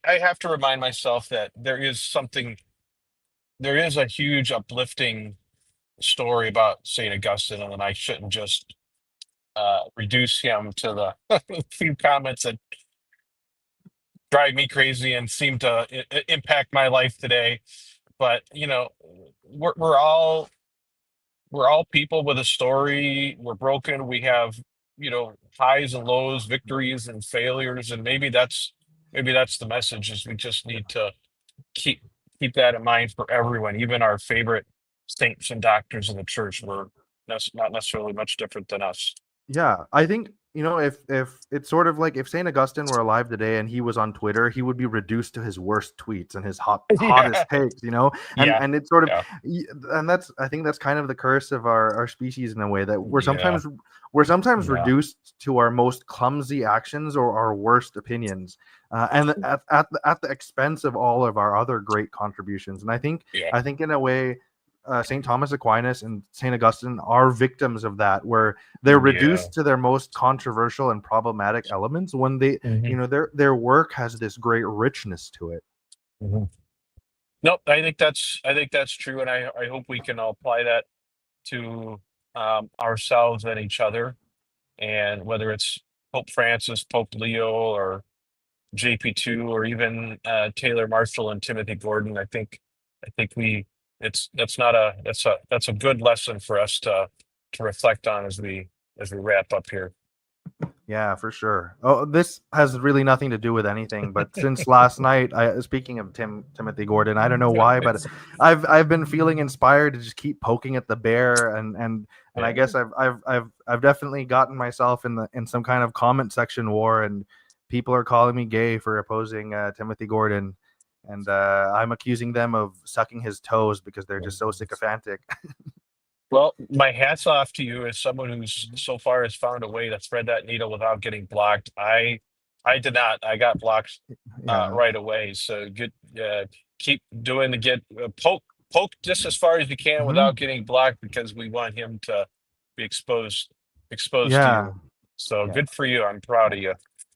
have to remind myself that there is a huge uplifting story about Saint Augustine, and I shouldn't just reduce him to the few comments that drive me crazy and seem to impact my life today. But we're we're all we're all people with a story. We're broken. We have highs and lows, victories and failures, and maybe that's the message. Is we just need to keep keep that in mind for everyone, even our favorite saints and doctors in the church. Were not necessarily much different than us. Yeah, I think if it's sort of like if Saint Augustine were alive today and he was on Twitter, he would be reduced to his worst tweets and his Yeah, hottest takes, and yeah, it's sort of, yeah, and that's, I think that's kind of the curse of our species in a way, that yeah, we're sometimes yeah, reduced to our most clumsy actions or our worst opinions, and at the expense of all of our other great contributions. And yeah. I think in a way, Saint Thomas Aquinas and Saint Augustine are victims of that, where they're Yeah. reduced to their most controversial and problematic elements when Hmm. their work has this great richness to it. Hmm. Nope, I think that's true, and I hope we can all apply that to ourselves and each other. And whether it's Pope Francis, Pope Leo, or JP2, or even Taylor Marshall and Timothy Gordon, I think we it's that's a good lesson for us to reflect on as we wrap up here. Yeah, for sure. Oh, this has really nothing to do with anything, but since last night, speaking of Timothy Gordon, I don't know why, but I've been feeling inspired to just keep poking at the bear, and I Yeah. guess I've definitely gotten myself in some kind of comment section war, and people are calling me gay for opposing Timothy Gordon, and I'm accusing them of sucking his toes because they're just so sycophantic. Well, my hat's off to you as someone who's so far has found a way to thread that needle without getting blocked. I did not. I got blocked Yeah. right away. So good. Keep doing the get poke just as far as you can Hmm. without getting blocked, because we want him to be exposed to Yeah. you. So Yeah. good for you. I'm proud of you.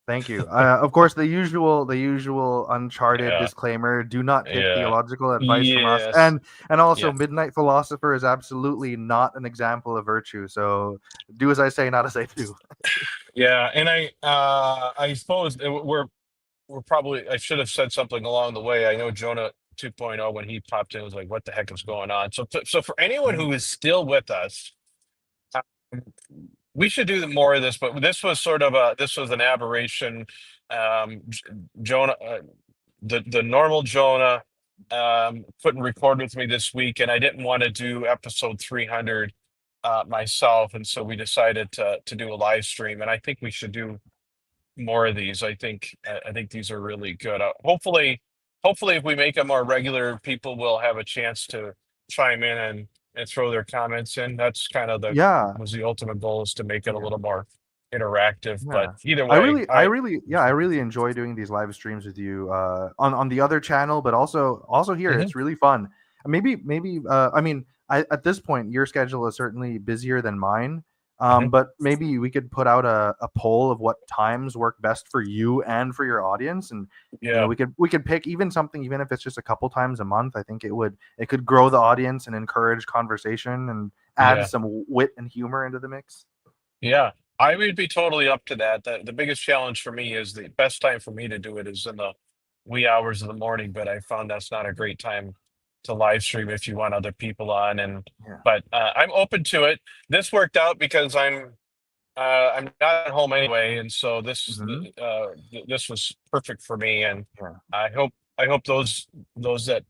Thank you. Of course, the usual uncharted Yeah. disclaimer: do not take Yeah. theological advice from us, Yes. and also, Yeah. Midnight Philosopher is absolutely not an example of virtue. So, do as I say, not as I do. Yeah. And I suppose we're probably I should have said something along the way. I know Jonah 2.0 when he popped in was like, "What the heck is going on?" So for anyone Mhm. who is still with us, uh, we should do more of this. But this was an aberration. Jonah, the normal Jonah. couldn't record with me this week, and I didn't want to do episode 300 myself, and so we decided to do a live stream. And I think we should do more of these. I think these are really good. Hopefully, if we make them more regular, people will have a chance to chime in and throw their comments in. That's kind of Yeah, was the ultimate goal, is to make it a yeah, little more interactive. But yeah. either I way, really, I really, yeah, I really enjoy doing these live streams with you on the other channel, but also here. Mhm, It's really fun. Maybe I mean, at this point your schedule is certainly busier than mine. mhm. But maybe we could put out a poll of what times work best for you and for your audience, and Yeah, we could pick even something, even if it's just a couple times a month. I think it could grow the audience and encourage conversation and add yeah. some wit and humor into the mix. Yeah, I would be totally up to that. The biggest challenge for me is the best time for me to do it is in the wee hours of the morning, but I found that's not a great time to live stream if you want other people on. And Yeah. but I'm open to it. This worked out because I'm not at home anyway, and so Hmm. this was perfect for me. And Yeah. I hope those that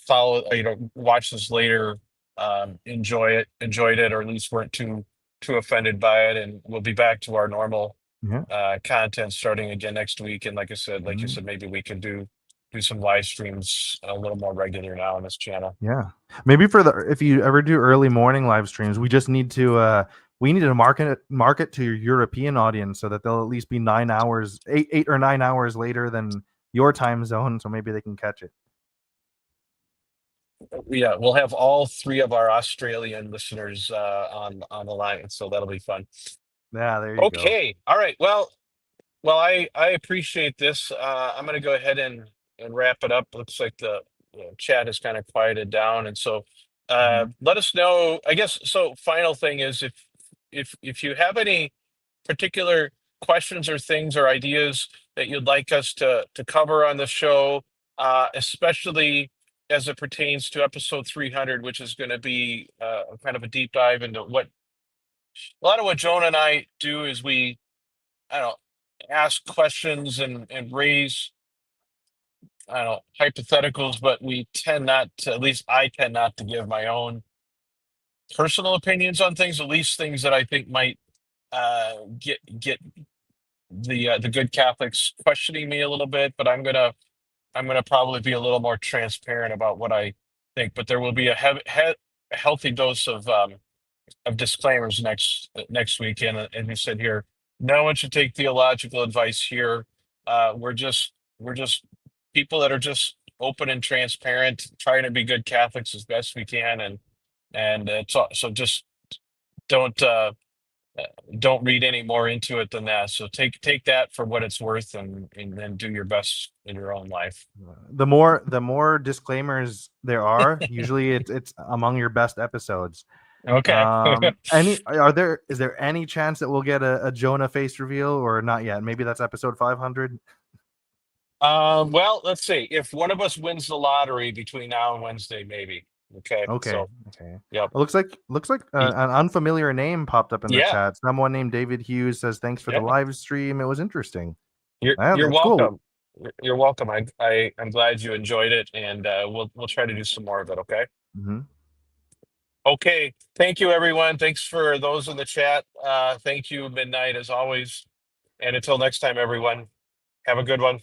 follow, watch this later, enjoyed it, or at least weren't too offended by it. And we'll be back to our normal Yeah. content starting again next week. And like you Mhm. said, maybe we can do some live streams a little more regular now on this channel. Yeah. Maybe for the if you ever do early morning live streams, we need to market to your European audience so that they'll at least be 9 hours, 8 or 9 hours later than your time zone, so maybe they can catch it. Yeah, we'll have all three of our Australian listeners on the line, so that'll be fun. Yeah, there you go. Okay, all right. Well, I appreciate this. I'm going to go ahead and wrap it up. Looks like the chat has kind of quieted down, and so Mhm. let us know. I guess so. Final thing is, if you have any particular questions or things or ideas that you'd like us to cover on the show, especially as it pertains to episode 300, which is going to be kind of a deep dive into what a lot of what Jonah and I do is we, I don't know, ask questions and raise, I don't know, hypotheticals, but we tend not to, at least I tend not to give my own personal opinions on things, at least things that I think might get the good Catholics questioning me a little bit. But I'm gonna probably be a little more transparent about what I think. But there will be a healthy dose of disclaimers next week. And he said here, no one should take theological advice here. We're just people that are just open and transparent, trying to be good Catholics as best we can. And so just don't uh, don't read any more into it than that. So take that for what it's worth, and then do your best in your own life. The more disclaimers there are, usually it's among your best episodes. Okay. Is there any chance that we'll get a Jonah face reveal or not yet? Maybe that's episode 500. Well, let's see. If one of us wins the lottery between now and Wednesday, maybe. Okay. Okay. So, Okay. yep. It looks like Y- an unfamiliar name popped up in the Yeah. chat. Someone named David Hughes says thanks for the Yeah. live stream. It was interesting. You're Yeah, you're that's cool. welcome. You're welcome. I'm glad you enjoyed it, and we'll try to do some more of it. Okay. Hmm. Okay. Thank you, everyone. Thanks for those in the chat. Thank you, Midnight, as always. And until next time, everyone, have a good one.